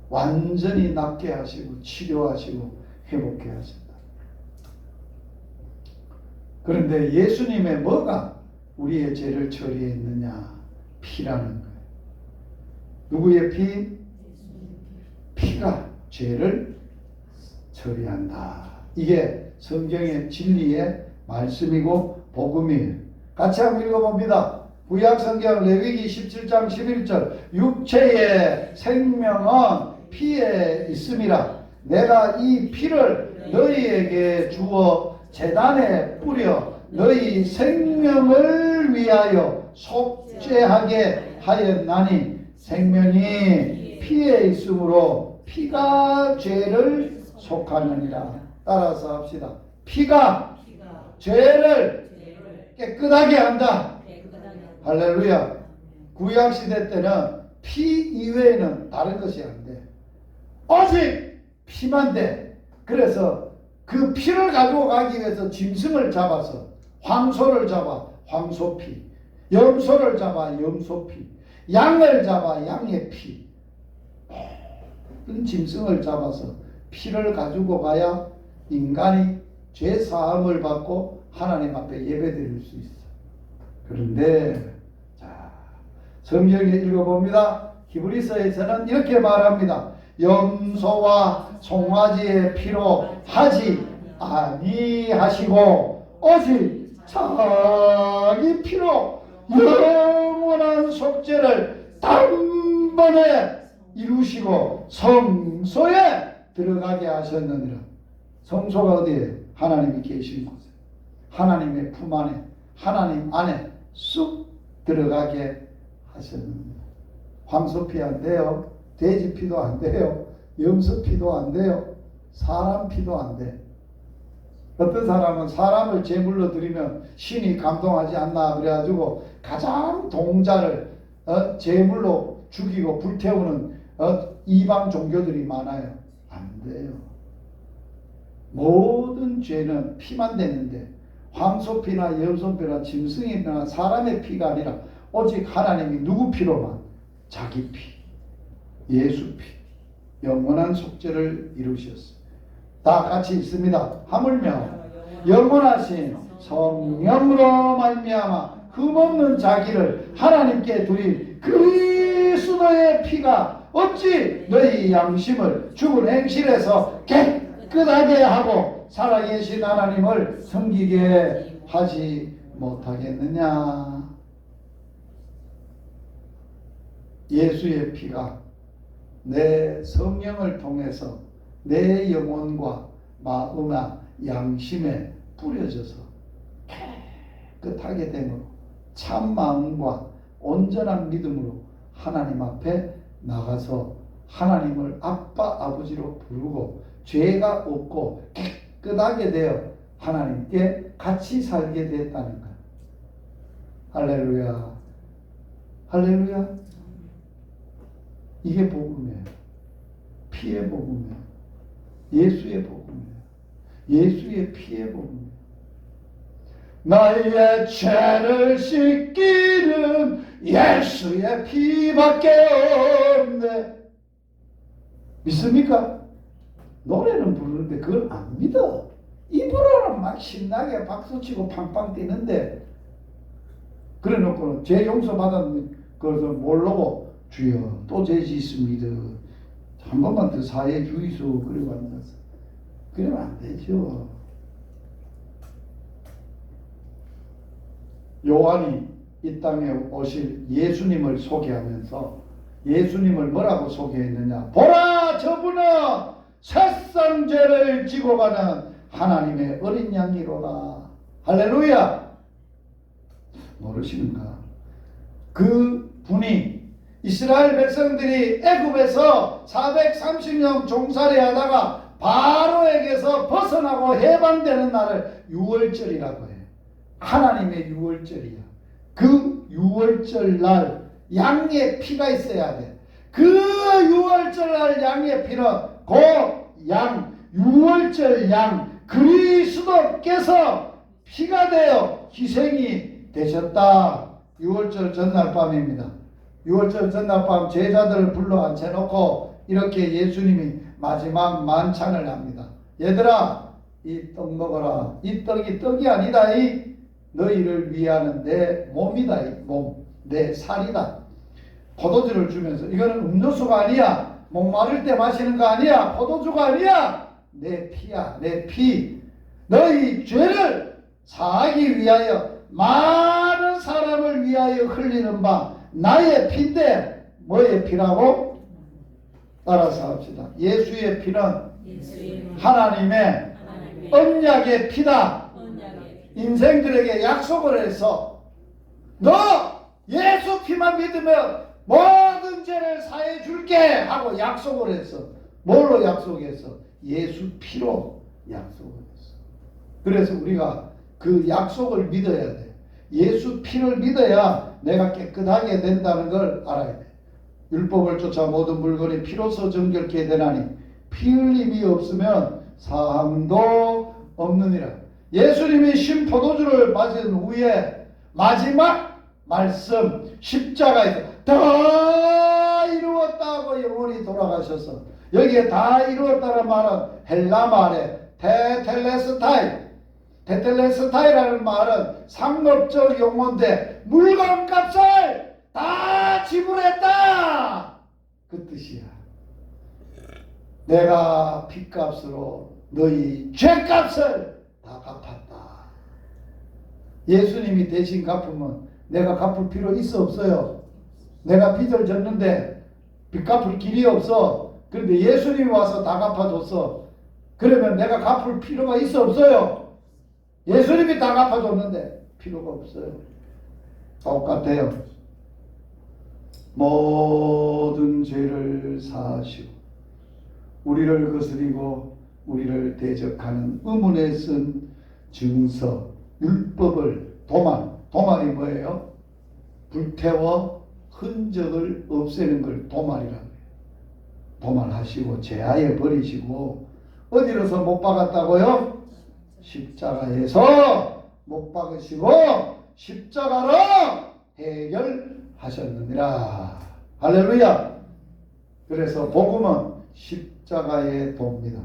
완전히 낫게 하시고 치료하시고 회복해 하신다. 그런데 예수님의 뭐가 우리의 죄를 처리했느냐? 피라는 거예요. 누구의 피? 피가 죄를 처리한다. 이게 성경의 진리의 말씀이고 복음이에요. 같이 한번 읽어봅니다. 구약성경 레위기 17장 11절 육체의 생명은 피에 있음이라. 내가 이 피를 너희에게 주어 제단에 뿌려 너희 생명을 위하여 속죄하게 하였나니 생명이 피에 있으므로 피가 죄를 속하느니라. 따라서 합시다. 피가 죄를 깨끗하게 한다. 할렐루야. 구약시대 때는 피 이외에는 다른 것이 안 돼. 오직 피만 돼. 그래서 그 피를 가지고 가기 위해서 짐승을 잡아서 황소를 잡아 황소피, 염소를 잡아 염소피, 양을 잡아 양의 피, 모든 짐승을 잡아서 피를 가지고 가야 인간이 죄 사함을 받고 하나님 앞에 예배드릴 수 있어. 그런데 자, 성경에 읽어봅니다. 히브리서에서는 이렇게 말합니다. 염소와 송아지의 피로 하지 아니하시고 오직 자기 피로 영원한 속죄를 단번에 이루시고 성소에 들어가게 하셨느니라. 성소가 어디에? 하나님이 계신 곳에, 하나님의 품 안에, 하나님 안에 쑥 들어가게 하셨느니라. 황소피 안 돼요. 돼지 피도 안 돼요. 염소 피도 안 돼요. 사람 피도 안 돼. 어떤 사람은 사람을 제물로 드리면 신이 감동하지 않나 그래가지고 가장 동자를 제물로 죽이고 불태우는 이방 종교들이 많아요. 안 돼요. 모든 죄는 피만 되는데 황소피나 염소피나 짐승이나 사람의 피가 아니라 오직 하나님이 누구 피로만? 자기 피, 예수 피, 영원한 속죄를 이루셨어요. 다 같이 있습니다. 하물며 영원하신 성령으로 말미암아 흠없는 자기를 하나님께 드린 그리스도의 피가 어찌 너희 양심을 죽은 행실에서 깨끗하게 하고 살아계신 하나님을 섬기게 하지 못하겠느냐. 예수의 피가 내 성령을 통해서 내 영혼과 마음과 양심에 뿌려져서 깨끗하게 됨으로 참 마음과 온전한 믿음으로 하나님 앞에 나가서 하나님을 아빠 아버지로 부르고 죄가 없고 깨끗하게 되어 하나님께 같이 살게 됐다는 것. 할렐루야. 할렐루야. 이게 복음이에요. 피의 복음이에요. 예수의 복음이에요. 예수의 피의 복음이에요. 나의 죄를 씻기는 예수의 피밖에 없네. 믿습니까? 노래는 부르는데 그걸 안 믿어. 입으로는 막 신나게 박수치고 팡팡 뛰는데 그래 놓고는 죄 용서 받았는 것을 모르고 주여 또 죄 짓습니다. 한 번만 더 사해 주이소. 그리고 앉아서 그러면 안 되죠. 요한이 이 땅에 오실 예수님을 소개하면서 예수님을 뭐라고 소개했느냐? 보라, 저분은 세상 죄를 지고 가는 하나님의 어린 양이로다. 할렐루야. 모르시는가? 그 분이 이스라엘 백성들이 애굽에서 430년 종살이 하다가 바로에게서 벗어나고 해방되는 날을 유월절이라고 해요. 하나님의 유월절이야. 그 유월절 날 양의 피가 있어야 돼. 그 유월절 날 양의 피는 그 양, 유월절 양 그리스도께서 피가 되어 희생이 되셨다. 유월절 전날 밤입니다. 유월절 전날 밤 제자들을 불러 앉혀놓고 이렇게 예수님이 마지막 만찬을 합니다. 얘들아, 이 떡 먹어라. 이 떡이 떡이 아니다. 이 너희를 위하는 내 몸이다. 이 몸, 내 살이다. 포도주를 주면서 이거는 음료수가 아니야. 목마를 때 마시는 거 아니야. 포도주가 아니야. 내 피야. 내 피. 너희 죄를 사하기 위하여 많은 사람을 위하여 흘리는 바 나의 피인데 뭐의 피라고? 따라서 합시다. 예수의 피는 하나님의 언약의 피다. 인생들에게 약속을 해서 너 예수 피만 믿으면 모든 죄를 사해 줄게 하고 약속을 했어. 뭘로 약속했어? 예수 피로 약속을 했어. 그래서 우리가 그 약속을 믿어야 돼. 예수 피를 믿어야 내가 깨끗하게 된다는 걸 알아야 돼. 율법을 쫓아 모든 물건이 피로서 정결케 되나니 피 흘림이 없으면 사함도 없느니라. 예수님이 신 포도주를 마신 후에 마지막 말씀 십자가에서 다 이루었다고 영원히 돌아가셔서 여기에 다 이루었다는 말은 헬라 말에 테텔레스타이라는 말은 상업적 용어인데 물건값을 다 지불했다 그 뜻이야. 내가 피값으로 너희 죄값을 다 갚았다. 예수님이 대신 갚으면 내가 갚을 필요 있어 없어요? 내가 빚을 졌는데 빚 갚을 길이 없어. 그런데 예수님이 와서 다 갚아줬어. 그러면 내가 갚을 필요가 있어 없어요? 예수님이 다 갚아줬는데 필요가 없어요. 똑같아요. 모든 죄를 사하시고 우리를 거스리고 우리를 대적하는 의문에 쓴 증서, 율법을 도말이 뭐예요? 불태워 흔적을 없애는 걸 도말이라고 해요. 도말하시고 제하에 버리시고 어디로서 못 박았다고요? 십자가에서 못 박으시고 십자가로 해결하셨느니라. 할렐루야. 그래서 복음은 십자가의 도입니다.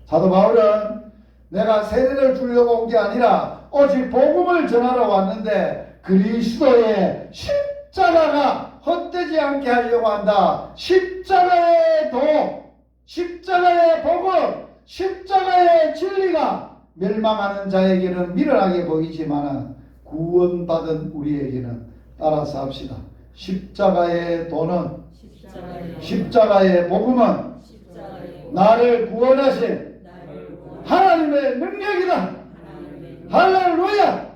사도 바울은 내가 세례를 주려고 온 게 아니라 오직 복음을 전하러 왔는데 그리스도의 십자가가 헛되지 않게 하려고 한다. 십자가의 도, 십자가의 복음, 십자가의 진리가 멸망하는 자에게는 미련하게 보이지만 구원받은 우리에게는 따라서 합시다. 십자가의 도는, 십자가의 복음은 나를 구원하신 하나님의 능력이다. 할렐루야.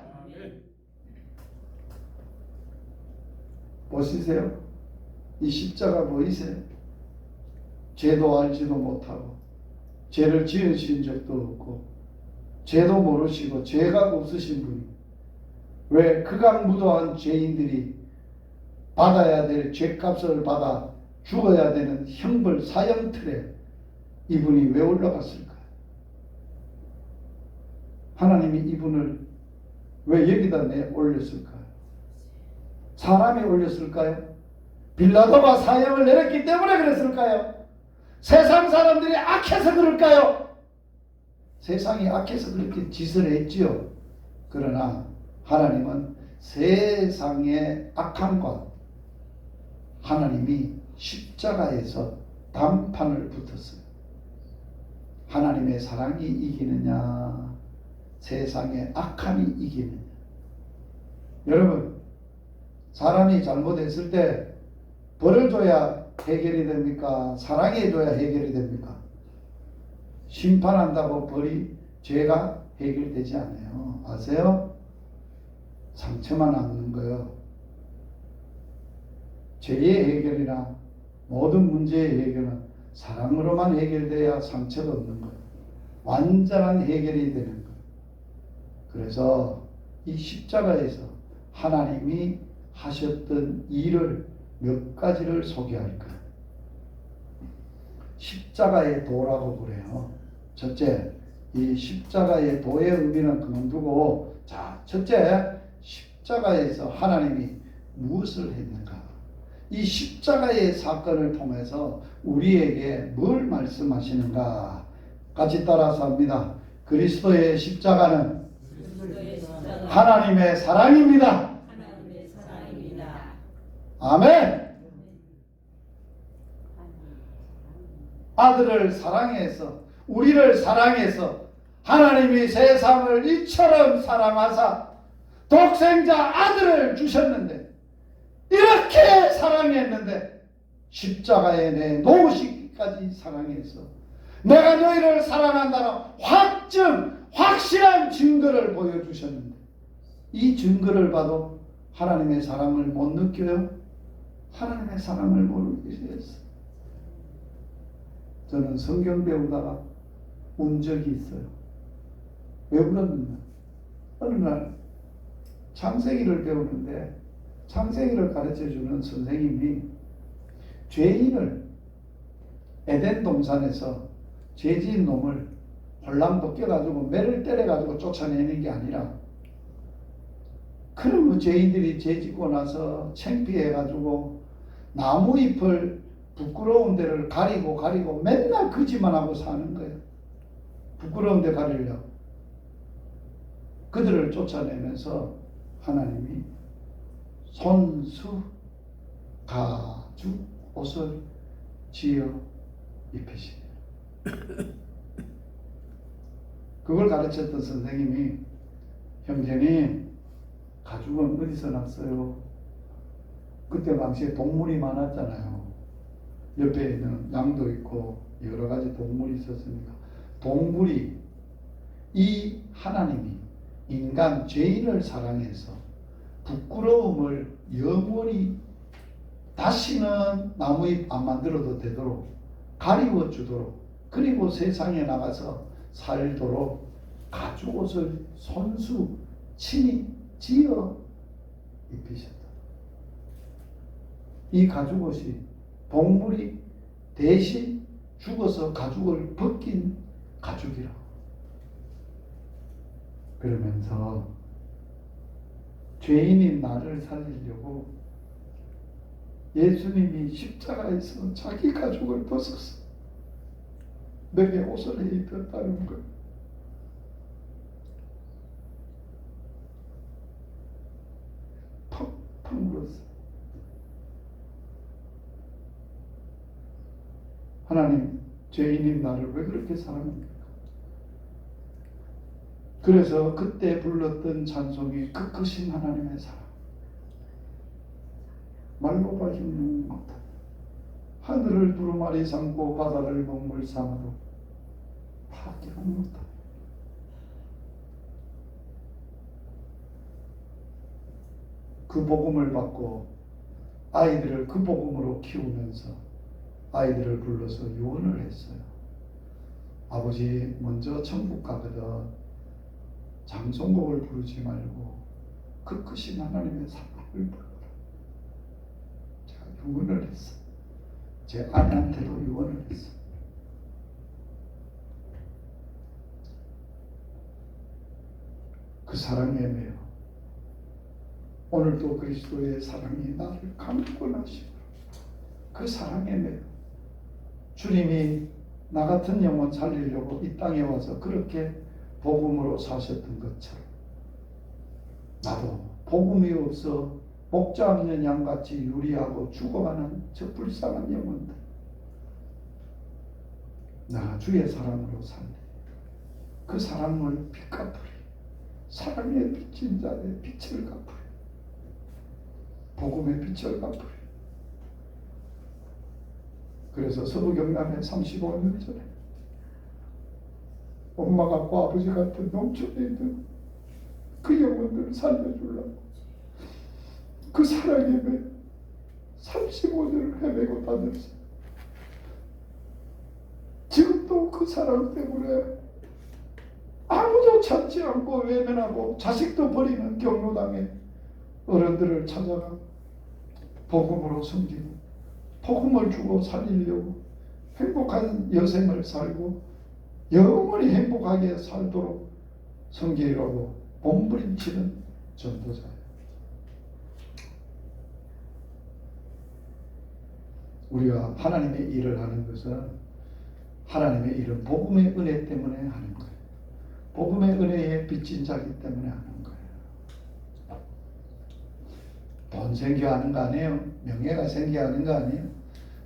보시세요. 이 십자가 보이세요? 죄도 알지도 못하고 죄를 지으신 적도 없고 죄도 모르시고 죄가 없으신 분이 왜 극악무도한 죄인들이 받아야 될 죄값을 받아 죽어야 되는 형벌 사형틀에 이분이 왜 올라갔을까요? 하나님이 이분을 왜 여기다 올렸을까요? 사람이 올렸을까요? 빌라도가 사형을 내렸기 때문에 그랬을까요? 세상 사람들이 악해서 그럴까요? 세상이 악해서 그렇게 짓을 했지요. 그러나 하나님은 세상의 악함과 하나님이 십자가에서 단판을 붙었어요. 하나님의 사랑이 이기느냐, 세상의 악함이 이기느냐. 여러분, 사람이 잘못했을 때 벌을 줘야 해결이 됩니까? 사랑해줘야 해결이 됩니까? 심판한다고 벌이, 죄가 해결되지 않아요. 아세요? 상처만 남는 거예요. 죄의 해결이나 모든 문제의 해결은 사랑으로만 해결돼야 상처가 없는 거예요. 완전한 해결이 되는 거예요. 그래서 이 십자가에서 하나님이 하셨던 일을 몇 가지를 소개할 거예요. 십자가의 도라고 그래요. 첫째, 이 십자가의 도의 의미는 그만두고, 자, 첫째, 십자가에서 하나님이 무엇을 했는가? 이 십자가의 사건을 통해서 우리에게 뭘 말씀하시는가? 같이 따라서 합니다. 그리스도의 십자가는 하나님의 사랑입니다. 아멘. 아들을 사랑해서, 우리를 사랑해서 하나님이 세상을 이처럼 사랑하사 독생자 아들을 주셨는데, 이렇게 사랑했는데 십자가에 내놓으시기까지 사랑해서 내가 너희를 사랑한다는 확실한 증거를 보여주셨는데, 이 증거를 봐도 하나님의 사랑을 못 느껴요? 하나님의 사랑을 모르겠어요. 저는 성경 배우다가 운 적이 있어요. 왜 울었느냐? 어느 날 창세기를 배우는데 창세기를 가르쳐주는 선생님이 죄인을 에덴 동산에서 죄지은 놈을 홀랑 벗겨가지고 매를 때려가지고 쫓아내는 게 아니라, 그러면 죄인들이 죄짓고 나서 창피해가지고 나무 잎을 부끄러운 데를 가리고 맨날 거짓만 하고 사는 거예요. 부끄러운 데 가리려고. 그들을 쫓아내면서 하나님이 손수 가죽 옷을 지어 입히시네요. 그걸 가르쳤던 선생님이, 형제님, 가죽은 어디서 났어요? 그때 당시에 동물이 많았잖아요. 옆에 있는 양도 있고 여러 가지 동물이 있었으니까 동물이 이 하나님이 인간 죄인을 사랑해서 부끄러움을 영원히 다시는 나무잎 안 만들어도 되도록 가리워 주도록 그리고 세상에 나가서 살도록 가죽옷을 손수 친히 지어 입히셨다. 이 가죽옷이 동물이 대신 죽어서 가죽을 벗긴 가죽이라. 그러면서 죄인인 나를 살리려고 예수님이 십자가에서 자기 가죽을 벗어서 내게 옷을 해 입혔다는 것. 펑펑 울었어요. 하나님, 죄인인 나를 왜 그렇게 사랑합니까? 그래서 그때 불렀던 찬송이 그 크신 하나님의 사랑. 말로 발휘는 못한다. 하늘을 두루마리 삼고 바다를 먹물 삼아도 파악하지 못한다. 그 복음을 받고 아이들을 그 복음으로 키우면서 아이들을 불러서 유언을 했어요. 아버지 먼저 천국 가거든 장송곡을 부르지 말고 그 크신 하나님의 사랑을 불러라. 제가 유언을 했어요. 제 아내한테도 유언을 했어요. 그 사랑에 매여 오늘도 그리스도의 사랑이 나를 감고 나시고 그 사랑에 매여 주님이 나 같은 영혼 살리려고 이 땅에 와서 그렇게 복음으로 사셨던 것처럼 나도 복음이 없어 목자 없는 양같이 유리하고 죽어가는 저 불쌍한 영혼들 나 주의 사랑으로 살리 그 사랑을 빛 갚으리 사랑의 빛인 자의 빛을 갚으리 복음의 빛을 갚으리. 그래서 서부경남에 35년 전에 엄마 같고 아버지 같은 농촌에 있는 그 영혼들을 살려주려고 그 사랑에 매 35년을 헤매고 다녔어요. 지금도 그 사랑 때문에 아무도 찾지 않고 외면하고 자식도 버리는 경로당에 어른들을 찾아가 복음으로 섬기고 복음을 주고 살리려고 행복한 여생을 살고 영원히 행복하게 살도록 섬기려고 몸부림치는 전도자예요. 우리가 하나님의 일을 하는 것은 하나님의 일은 복음의 은혜 때문에 하는 거예요. 복음의 은혜에 빚진 자기 때문에 하는 거예요. 돈 생겨 하는 거 아니에요. 명예가 생겨 하는 거 아니에요.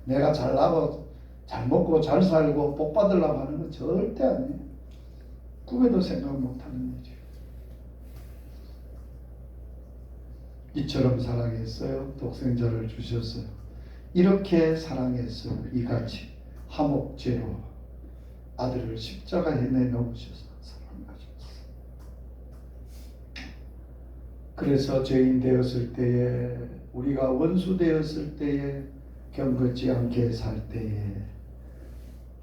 내가 잘나고 잘 먹고 잘 살고 복 받으려고 하는 건 절대 아니에요. 꿈에도 생각 못하는 일이죠. 이처럼 사랑했어요. 독생자를 주셨어요. 이렇게 사랑했어요. 이같이 화목제로 아들을 십자가에 내놓으셔서 사랑하셨어요. 그래서 죄인 되었을 때에 우리가 원수 되었을 때에 경건치 않게 살 때에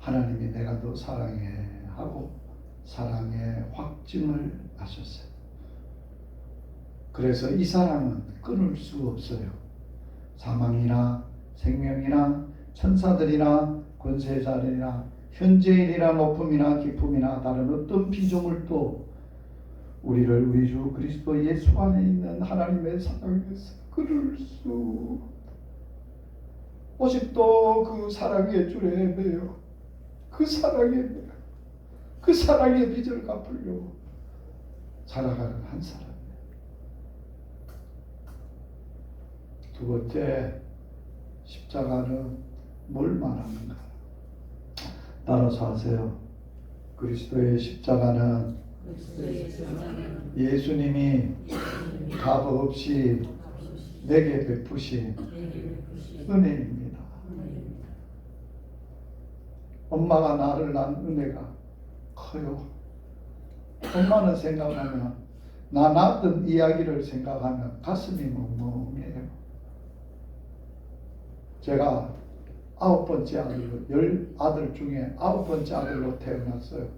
하나님이 내가 너 사랑해 하고 사랑의 확증을 하셨어요. 그래서 이 사랑은 끊을 수 없어요. 사망이나 생명이나 천사들이나 권세자들이나 현재일이나 높음이나 깊음이나 다른 어떤 피조물도 우리를 우리 주 그리스도 예수 안에 있는 하나님의 사랑에서 끊을 수 오직 또 그 사랑의 줄에 매여 그 사랑에 매여 그 사랑의 빚을 갚으려고 살아가는 한 사람이에요. 두 번째, 십자가는 뭘 말하는가? 따라서 하세요. 그리스도의 십자가는 예수님이 값 없이 내게 베푸신 은혜입니다. 엄마가 나를 낳은 은혜가 커요. 엄마는 생각하면, 나 낳았던 이야기를 생각하면 가슴이 멍멍해요. 제가 9번째 아들로, 10아들 중에 9번째 아들로 태어났어요.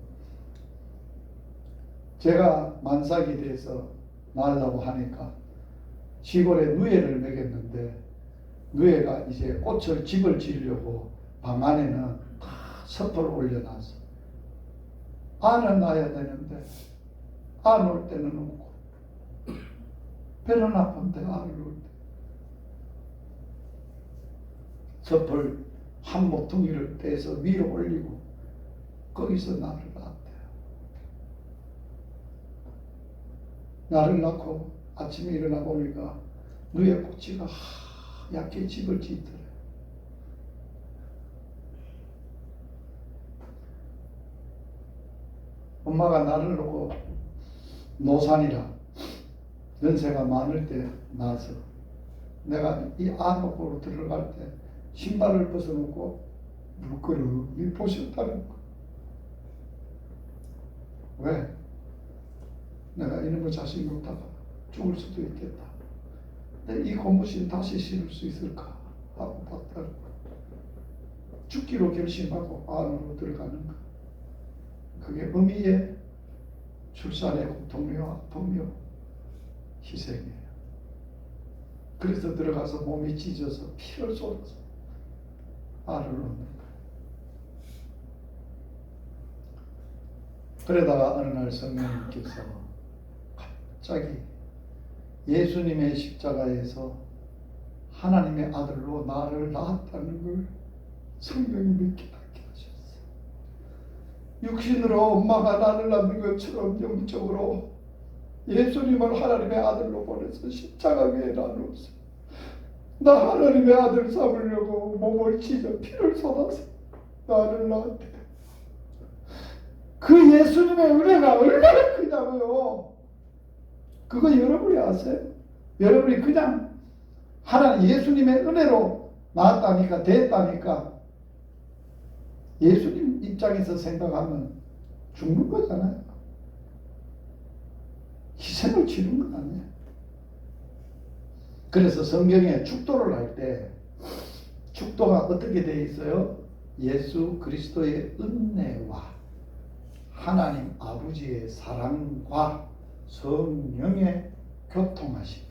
제가 만삭이 돼서 낳으려고 하니까 시골에 누에를 먹였는데, 누에가 이제 꽃을 집을 지으려고 방 안에는 다 섭을 올려놨어. 안을 낳아야 되는데 안 올 때는 없고, 배는 아픈데 안을 올 때 섭을 한 모퉁이를 떼서 위로 올리고 거기서 나를 낳았대요. 나를 낳고 아침에 일어나 보니까 누에 꼬치가 하얗게 집을 짓더래요. 엄마가 나를 놓고 노산이라 연세가 많을 때 나서 내가 이 안목으로 들어갈 때 신발을 벗어놓고 물끄러미 보셨다는 거. 왜? 내가 이놈의 자식 놓다가 죽을 수도 있겠다. 근데 이 고무신 다시 신을 수 있을까 하고 봤다는 거. 죽기로 결심하고 안으로 들어가는 거. 그게 어미의 출산의 고통이요, 아픔이요, 희생이에요. 그래서 들어가서 몸이 찢어서 피를 쏟아서 알을 낳는 거예요. 그러다가 어느 날 성령님께서 갑자기 예수님의 십자가에서 하나님의 아들로 나를 낳았다는 걸 성령님이 깨닫게 하셨어요. 육신으로 엄마가 나를 낳는 것처럼 영적으로 예수님을 하나님의 아들로 보내서 십자가 위에 나누었어요. 나 하나님의 아들 삼으려고 몸을 찢어 피를 쏟아서 나를 낳았대요. 그 예수님의 은혜가 얼마나 크냐고요. 그거 여러분이 아세요? 여러분이 그냥 하나님 예수님의 은혜로 낳았다니까, 됐다니까, 예수님 입장에서 생각하면 죽는 거잖아요. 희생을 치른 건 아니에요. 그래서 성경에 축도를 할 때 축도가 어떻게 되어 있어요? 예수 그리스도의 은혜와 하나님 아버지의 사랑과 성령의 교통하심,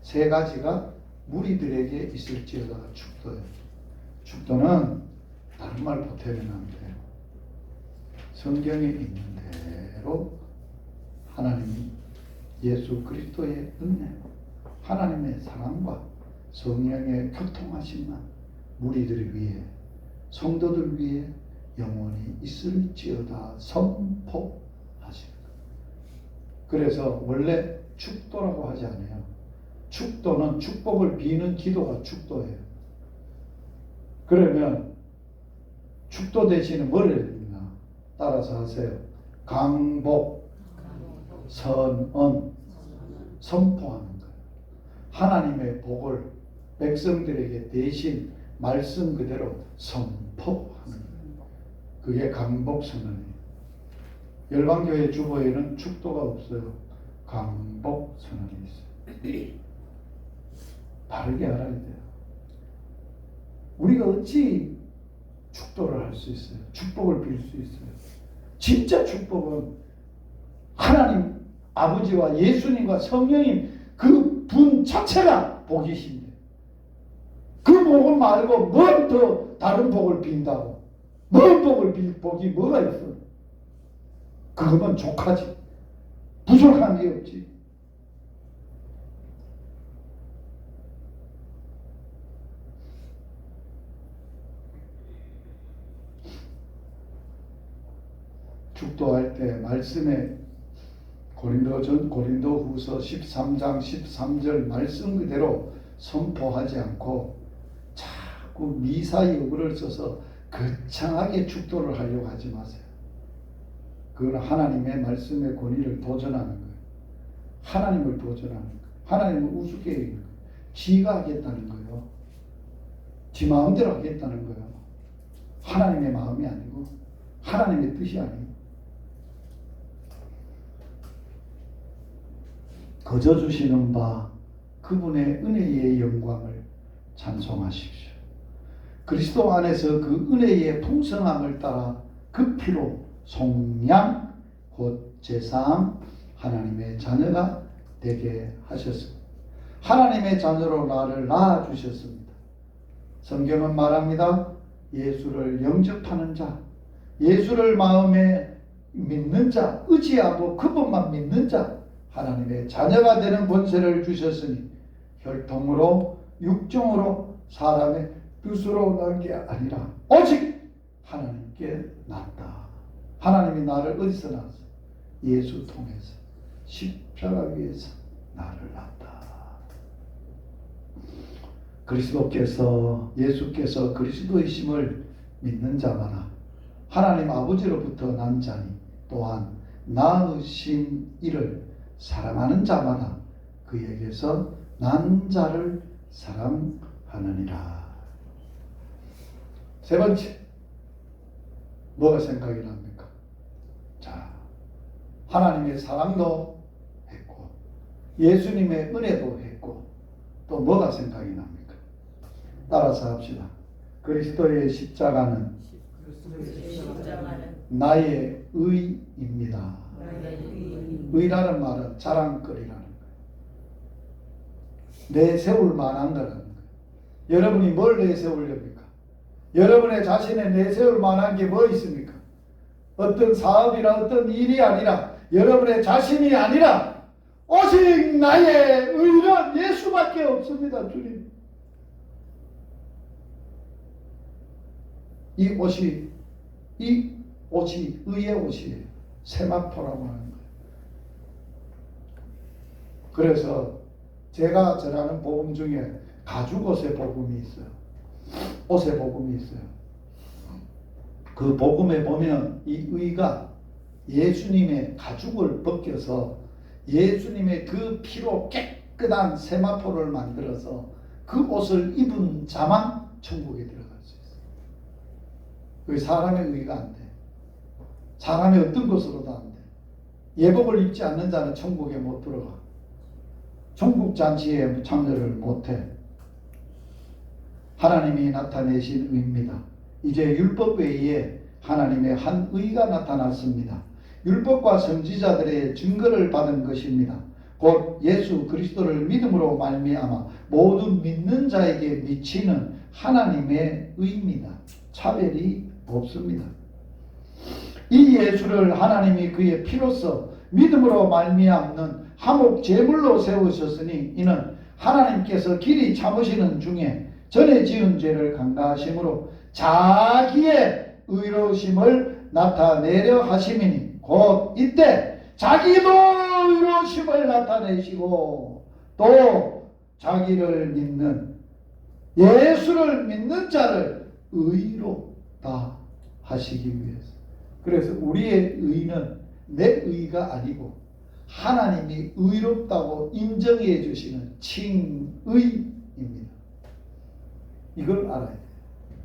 세 가지가 무리들에게 있을지어다 축도예요. 축도는 다른 말 보태면 안 돼요. 성경에 있는 대로 하나님 예수 그리스도의 은혜, 하나님의 사랑과 성령의 교통하심만 무리들 위해, 성도들 위해 영원히 있을지어다 선포하시는 거예요. 그래서 원래 축도라고 하지 않아요. 축도는 축복을 비는 기도가 축도예요. 그러면 축도 대신에 뭐를 했나? 따라서 하세요. 강복, 선언, 선포하는 거예요. 하나님의 복을 백성들에게 대신 말씀 그대로 선포하는 거예요. 그게 강복선언이에요. 열방교회 주보에는 축도가 없어요. 강복선언이 있어요. 바르게 알아야 돼요. 우리가 어찌 축도를 할 수 있어요? 축복을 빌 수 있어요? 진짜 축복은 하나님 아버지와 예수님과 성령님 그 분 자체가 복이신데, 그 복을 말고 뭘 더 다른 복을 빈다고? 뭔 복을 빌 복이 뭐가 있어? 그거면 족하지. 부족한 게 없지. 축도할 때 말씀에 고린도후서 13장 13절 말씀 그대로 선포하지 않고 자꾸 미사역을 써서 거창하게 축도를 하려고 하지 마세요. 그건 하나님의 말씀의 권위를 도전하는 거예요. 하나님을 도전하는 거예요. 하나님을 우습게 여기는 거예요. 지가 하겠다는 거예요. 지 마음대로 하겠다는 거예요. 하나님의 마음이 아니고 하나님의 뜻이 아니고 거저 주시는 바 그분의 은혜의 영광을 찬송하십시오. 그리스도 안에서 그 은혜의 풍성함을 따라 그 피로 속량 곧 제사함 하나님의 자녀가 되게 하셨습니다. 하나님의 자녀로 나를 낳아주셨습니다. 성경은 말합니다. 예수를 영접하는 자, 예수를 마음에 믿는 자, 의지하고 그분만 믿는 자, 하나님의 자녀가 되는 권세를 주셨으니 혈통으로 육정으로 사람의 뜻으로 난 게 아니라 오직 하나님께 났다. 하나님이 나를 어디서 낳았어? 예수 통해서 십자가 위에서 나를 낳았다. 예수께서 그리스도이심을 믿는 자마다 하나님 아버지로부터 난 자니 또한 낳으신 이를 사랑하는 자마다 그에게서 난 자를 사랑하느니라. 세 번째, 뭐가 생각이 납니까? 자, 하나님의 사랑도 했고 예수님의 은혜도 했고 또 뭐가 생각이 납니까? 따라서 합시다. 그리스도의 십자가는 나의 의입니다. 의라는 말은 자랑거리라는 거예요. 내세울 만한 거라는 거예요. 여러분이 뭘 내세우렵니까? 여러분의 자신에 내세울 만한 게 뭐 있습니까? 어떤 사업이나 어떤 일이 아니라 여러분의 자신이 아니라 오직 나의 의는 예수밖에 없습니다. 주님. 이 옷이 의의 옷이에요. 세마포라고 하는 거예요. 그래서 제가 전하는 복음 중에 가죽옷의 복음이 있어요. 옷의 복음이 있어요. 그 복음에 보면 이 의가 예수님의 가죽을 벗겨서 예수님의 그 피로 깨끗한 세마포를 만들어서 그 옷을 입은 자만 천국에 들어갈 수 있어요. 그 사람의 의가 안 돼. 사람의 어떤 것으로도 안 돼. 예복을 입지 않는 자는 천국에 못 들어가. 천국 잔치에 참여를 못해. 하나님이 나타내신 의입니다. 이제 율법 외에 하나님의 한 의가 나타났습니다. 율법과 선지자들의 증거를 받은 것입니다. 곧 예수 그리스도를 믿음으로 말미암아 모든 믿는 자에게 미치는 하나님의 의입니다. 차별이 없습니다. 이 예수를 하나님이 그의 피로써 믿음으로 말미암는 화목 제물로 세우셨으니 이는 하나님께서 길이 참으시는 중에 전에 지은 죄를 간과하심으로 자기의 의로우심을 나타내려 하심이니 곧 이때 자기도 의로우심을 나타내시고 또 자기를 믿는 예수를 믿는 자를 의롭다 하시기 위해서. 그래서 우리의 의는 내 의가 아니고 하나님이 의롭다고 인정해 주시는 칭의입니다. 이걸 알아야 돼요.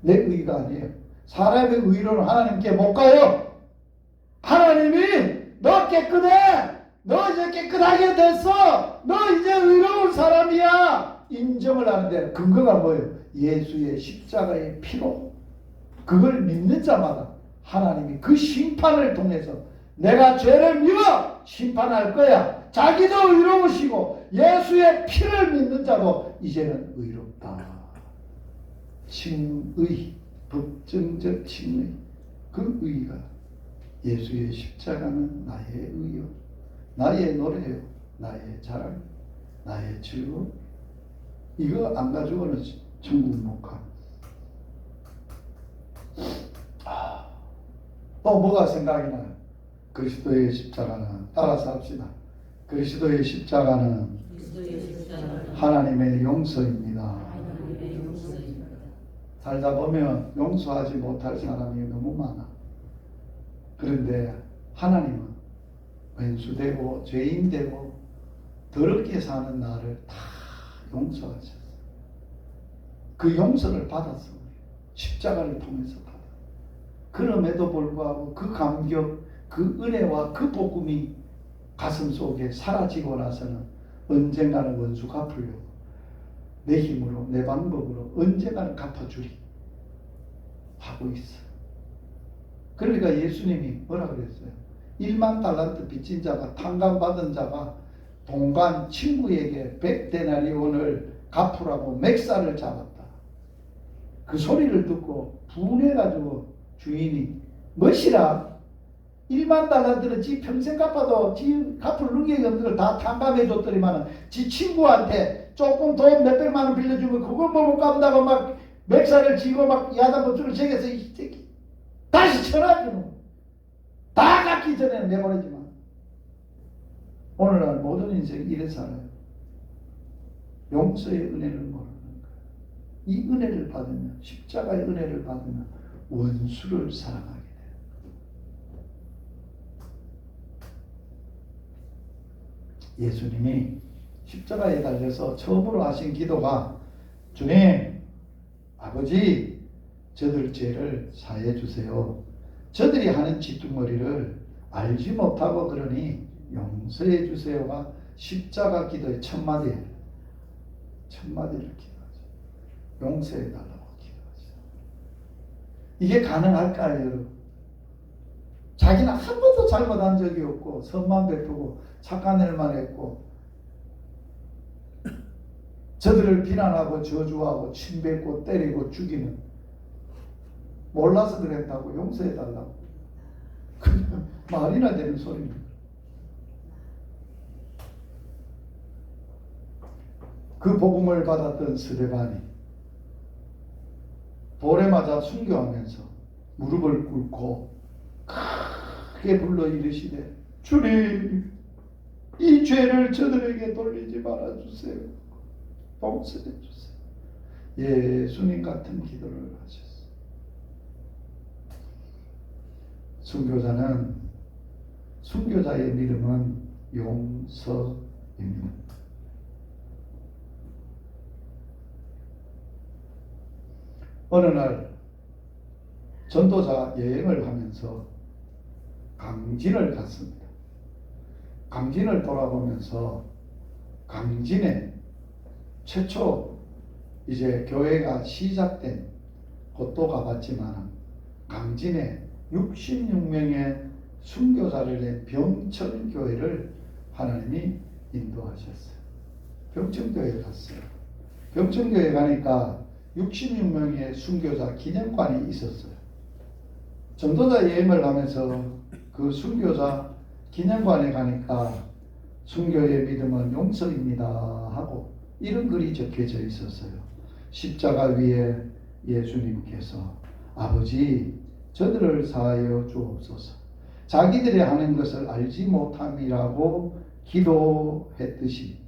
내 의가 아니에요. 사람의 의로는 하나님께 못 가요. 하나님이 너 깨끗해. 너 이제 깨끗하게 됐어. 너 이제 의로운 사람이야. 인정을 하는데 근거가 뭐예요? 예수의 십자가의 피로. 그걸 믿는 자마다 하나님이 그 심판을 통해서 내가 죄를 미워 심판할 거야. 자기도 의로우시고 예수의 피를 믿는 자도 이제는 의롭다. 칭의, 법정적 칭의. 그 의가 예수의 십자가는 나의 의요, 나의 노래요, 나의 자랑, 나의 즐거움. 이거 안 가지고는 천국 못 가. 또 뭐가 생각이 나요? 그리스도의 십자가는, 따라서 합시다. 그리스도의 십자가는 하나님의 용서입니다. 살다 보면 용서하지 못할 사람이 너무 많아. 그런데 하나님은 왼수되고 죄인되고 더럽게 사는 나를 다 용서하셨어요. 그 용서를 받았어. 십자가를 통해서 받았어. 그럼에도 불구하고 그 감격, 그 은혜와 그 복음이 가슴 속에 사라지고 나서는 언젠가는 원수 갚으려고 내 힘으로 내 방법으로 언젠가는 갚아주리 하고 있어. 그러니까 예수님이 뭐라 그랬어요? 1만 달란트 빚진 자가 탕감받은 자가 동간 친구에게 100데나리온을 갚으라고 맥살을 잡았다. 그 소리를 듣고 분해가지고 주인이 멋이라 1만 달란트는 지 평생 갚아도 지 갚을 능력이 없는 걸 다 탕감해 줬더니만 지 친구한테 조금 돈 몇백만 원 빌려주면 그거 못 갚는다고 막 맥살을 지고 막 야단법줄을 제게서 이 새끼 다시 쳐놔주는 다 갚기 전에는 내버리지만 오늘날 모든 인생 이래 살아요. 용서의 은혜를 모르는 거예요. 이 은혜를 받으면 십자가의 은혜를 받으면 원수를 사랑하게 돼요. 예수님이 십자가에 달려서 처음으로 하신 기도가 주님, 아버지, 저들 죄를 사해 주세요. 저들이 하는 짓둥머리를 알지 못하고 그러니 용서해 주세요가 십자가 기도의 첫 마디예요. 첫 마디를 기도하죠. 용서해 달라고 기도하죠. 이게 가능할까요, 여러분? 자기는 한 번도 잘못한 적이 없고 선만 베푸고 착한 일만 했고 저들을 비난하고 저주하고 침뱉고 때리고 죽이는 몰라서 그랬다고 용서해 달라고 그냥 말이나 되는 소리입니다. 그 복음을 받았던 스데반이 돌에 맞아 순교하면서 무릎을 꿇고 크게 불러 이르시되 주님, 이 죄를 저들에게 돌리지 말아주세요. 용서해 주세요. 예수님 같은 기도를 하셨어요. 순교자의 믿음은 용서입니다. 어느 날 전도자 여행을 하면서 강진을 갔습니다. 강진을 돌아보면서 강진에 최초 이제 교회가 시작된 곳도 가봤지만 강진에 66명의 순교자를 낸 병천교회를 하나님이 인도하셨어요. 병천교회에 갔어요. 병천교회에 가니까 66명의 순교자 기념관이 있었어요. 전도자 여행을 하면서 그 순교자 기념관에 가니까 순교의 믿음은 용서입니다 하고 이런 글이 적혀져 있었어요. 십자가 위에 예수님께서 아버지 저들을 사하여 주옵소서 자기들이 하는 것을 알지 못함이라고 기도했듯이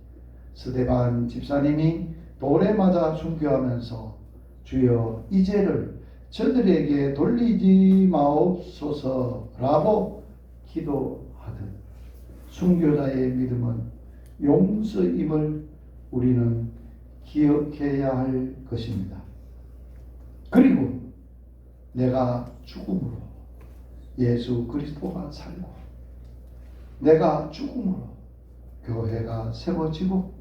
스데반 집사님이 돌에 맞아 순교하면서 주여 이 죄를 저들에게 돌리지 마옵소서라고 기도하듯 순교자의 믿음은 용서임을 우리는 기억해야 할 것입니다. 그리고 내가 죽음으로 예수 그리스도가 살고 내가 죽음으로 교회가 세워지고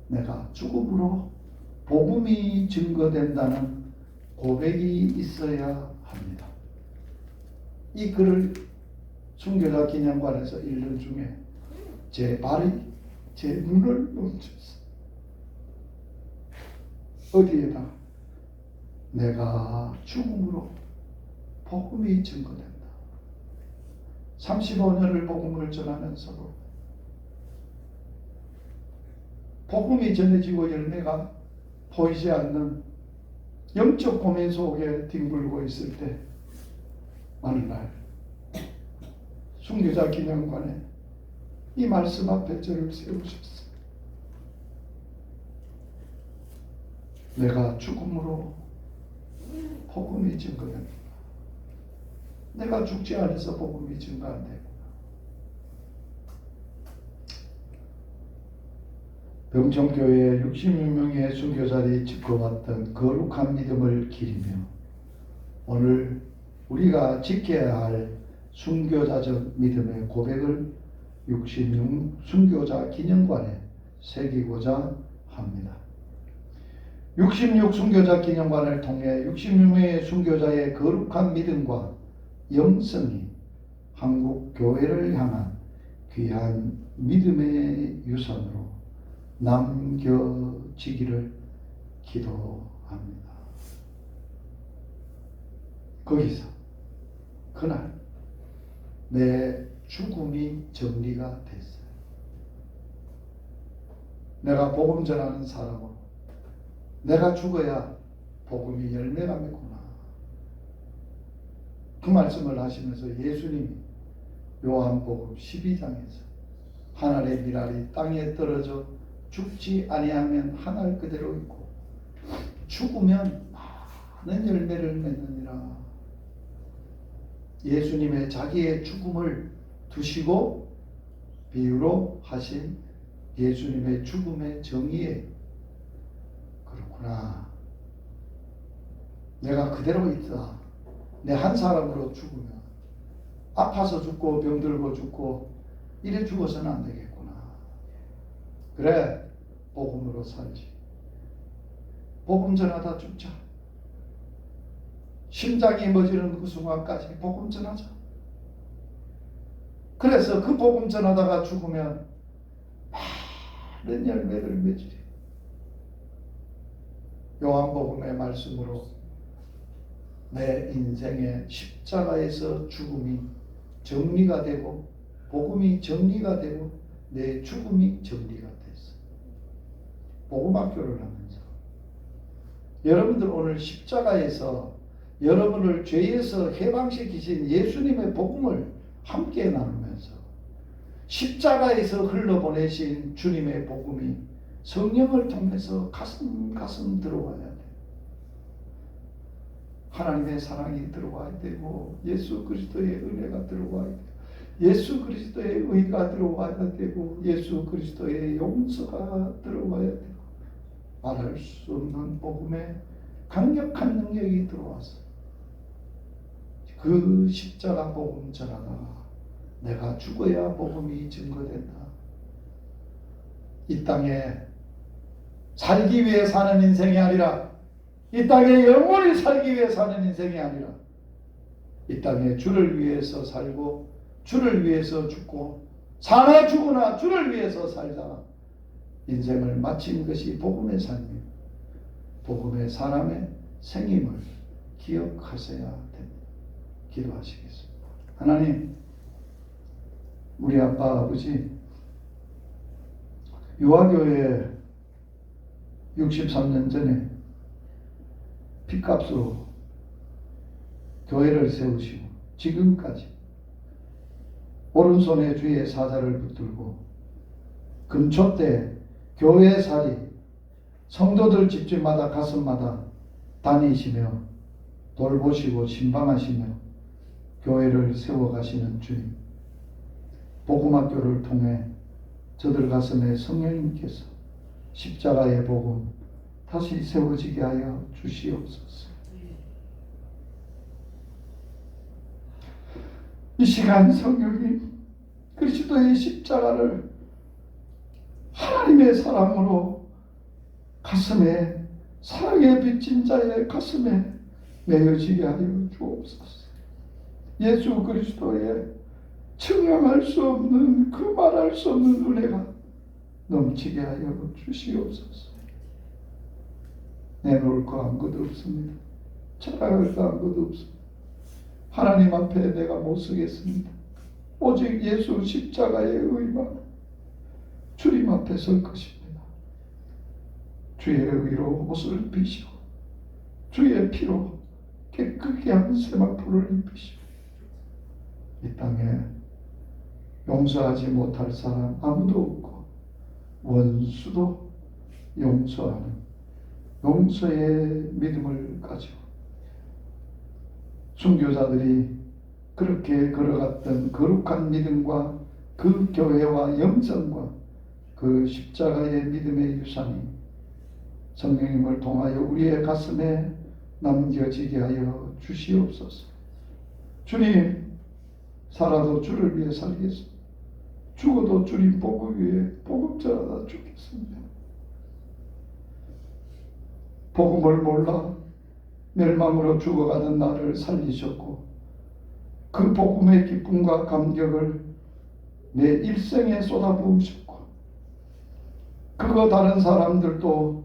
내가 죽음으로 복음이 증거된다는 고백이 있어야 합니다. 이 글을 순교자 기념관에서 읽는 중에 제 발이 제 눈을 멈췄어요. 어디에다? 내가 죽음으로 복음이 증거된다. 35년을 복음을 전하면서도 복음이 전해지고 열매가 보이지 않는 영적 고민 속에 뒹굴고 있을 때 어느 날 순교자 기념관에 이 말씀 앞에 저를 세우셨어요. 내가 죽음으로 복음이 증거된다. 내가 죽지 않아서 복음이 증거 안 되구나. 병천교회 66명의 순교자들이 지켜왔던 거룩한 믿음을 기리며 오늘 우리가 지켜야 할 순교자적 믿음의 고백을 66 순교자 기념관에 새기고자 합니다. 66 순교자 기념관을 통해 66명의 순교자의 거룩한 믿음과 영성이 한국 교회를 향한 귀한 믿음의 유산으로 남겨지기를 기도합니다. 거기서 그날 내 죽음이 정리가 됐어요. 내가 복음 전하는 사람으로 내가 죽어야 복음이 열매가 맺구나. 그 말씀을 하시면서 예수님이 요한복음 12장에서 하늘의 미랄이 땅에 떨어져 죽지 아니하면 하늘 그대로 있고 죽으면 많은 열매를 맺느니라. 예수님의 자기의 죽음을 두시고 비유로 하신 예수님의 죽음의 정의에 그렇구나. 내가 그대로 있다. 내 한 사람으로 죽으면 아파서 죽고 병들고 죽고 이래 죽어서는 안 되겠구나. 그래, 복음으로 살지. 복음 전하다 죽자. 심장이 멎이는 그 순간까지 복음 전하자. 그래서 그 복음 전하다가 죽으면 많은 열매를 맺으리. 요한복음의 말씀으로 내 인생의 십자가에서 죽음이 정리가 되고 복음이 정리가 되고 내 죽음이 정리가 됐어. 복음학교를 하면서 여러분들 오늘 십자가에서 여러분을 죄에서 해방시키신 예수님의 복음을 함께 나누면서 십자가에서 흘러보내신 주님의 복음이 성령을 통해서 가슴 들어와야 돼. 하나님의 사랑이 들어와야 되고 예수 그리스도의 은혜가 들어와야 돼. 예수 그리스도의 의가 들어와야 되고 예수 그리스도의 용서가 들어와야 되고 말할 수 없는 복음의 강력한 능력이 들어와서 그 십자가 복음 전하다가 내가 죽어야 복음이 증거된다. 이 땅에 살기 위해 사는 인생이 아니라 이 땅에 영원히 살기 위해 사는 인생이 아니라 이 땅에 주를 위해서 살고 주를 위해서 죽고 사나 죽으나 주를 위해서 살다가 인생을 마친 것이 복음의 삶이고 복음의 사람의 생임을 기억하셔야 됩니다. 기도하시겠습니다. 하나님, 우리 아빠 아버지 유아교회 63년 전에 핏값으로 교회를 세우시고 지금까지 오른손에 주의 사자를 붙들고 금초 때 교회살이 성도들 집집마다 가슴마다 다니시며 돌보시고 신방하시며 교회를 세워가시는 주님, 복음학교를 통해 저들 가슴에 성령님께서 십자가의 복음 다시 세워지게 하여 주시옵소서. 이 시간 성령님, 그리스도의 십자가를 하나님의 사랑으로 가슴에, 사랑에 빚진 자의 가슴에 메어지게 하여 주옵소서. 예수 그리스도의 증명할 수 없는, 그 말할 수 없는 은혜가 넘치게 하여 주시옵소서. 내놓을 거 아무것도 없습니다. 자랑할 거 아무것도 없습니다. 하나님 앞에 내가 못 서겠습니다. 오직 예수 십자가의 의만 주님 앞에 설 것입니다. 주의 의로 옷을 비시고 주의 피로 깨끗게 한 세마포를 입히시고 이 땅에 용서하지 못할 사람 아무도 없고 원수도 용서하는 용서의 믿음을 가지고 순교자들이 그렇게 걸어갔던 거룩한 믿음과 그 교회와 영성과 그 십자가의 믿음의 유산이 성령님을 통하여 우리의 가슴에 남겨지게 하여 주시옵소서. 주님, 살아도 주를 위해 살겠습니다. 죽어도 주님 복음 위해 복음 전하다 죽겠습니다. 복음을 몰라 멸망으로 죽어가는 나를 살리셨고 그 복음의 기쁨과 감격을 내 일생에 쏟아부으셨고 그거 다른 사람들도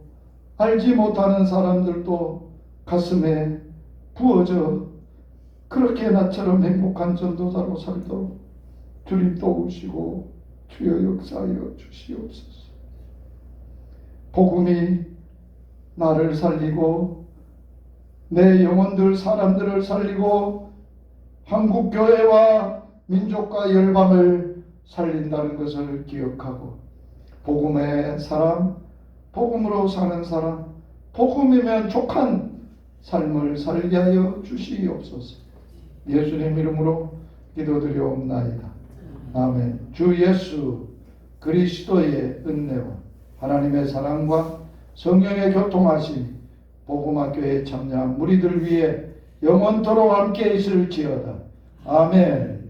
알지 못하는 사람들도 가슴에 부어져 그렇게 나처럼 행복한 전도자로 살도록 주님 도우시고 주여 역사하여 주시옵소서. 복음이 나를 살리고 내 영혼들 사람들을 살리고 한국 교회와 민족과 열방을 살린다는 것을 기억하고 복음의 사람, 복음으로 사는 사람, 복음이면 족한 삶을 살게 하여 주시옵소서. 예수님 이름으로 기도드리옵나이다. 아멘. 주 예수 그리스도의 은혜와 하나님의 사랑과 성령의 교통하심이 복음학교에 참여한 무리들 위해 영원토록 함께 있을지어다. 아멘.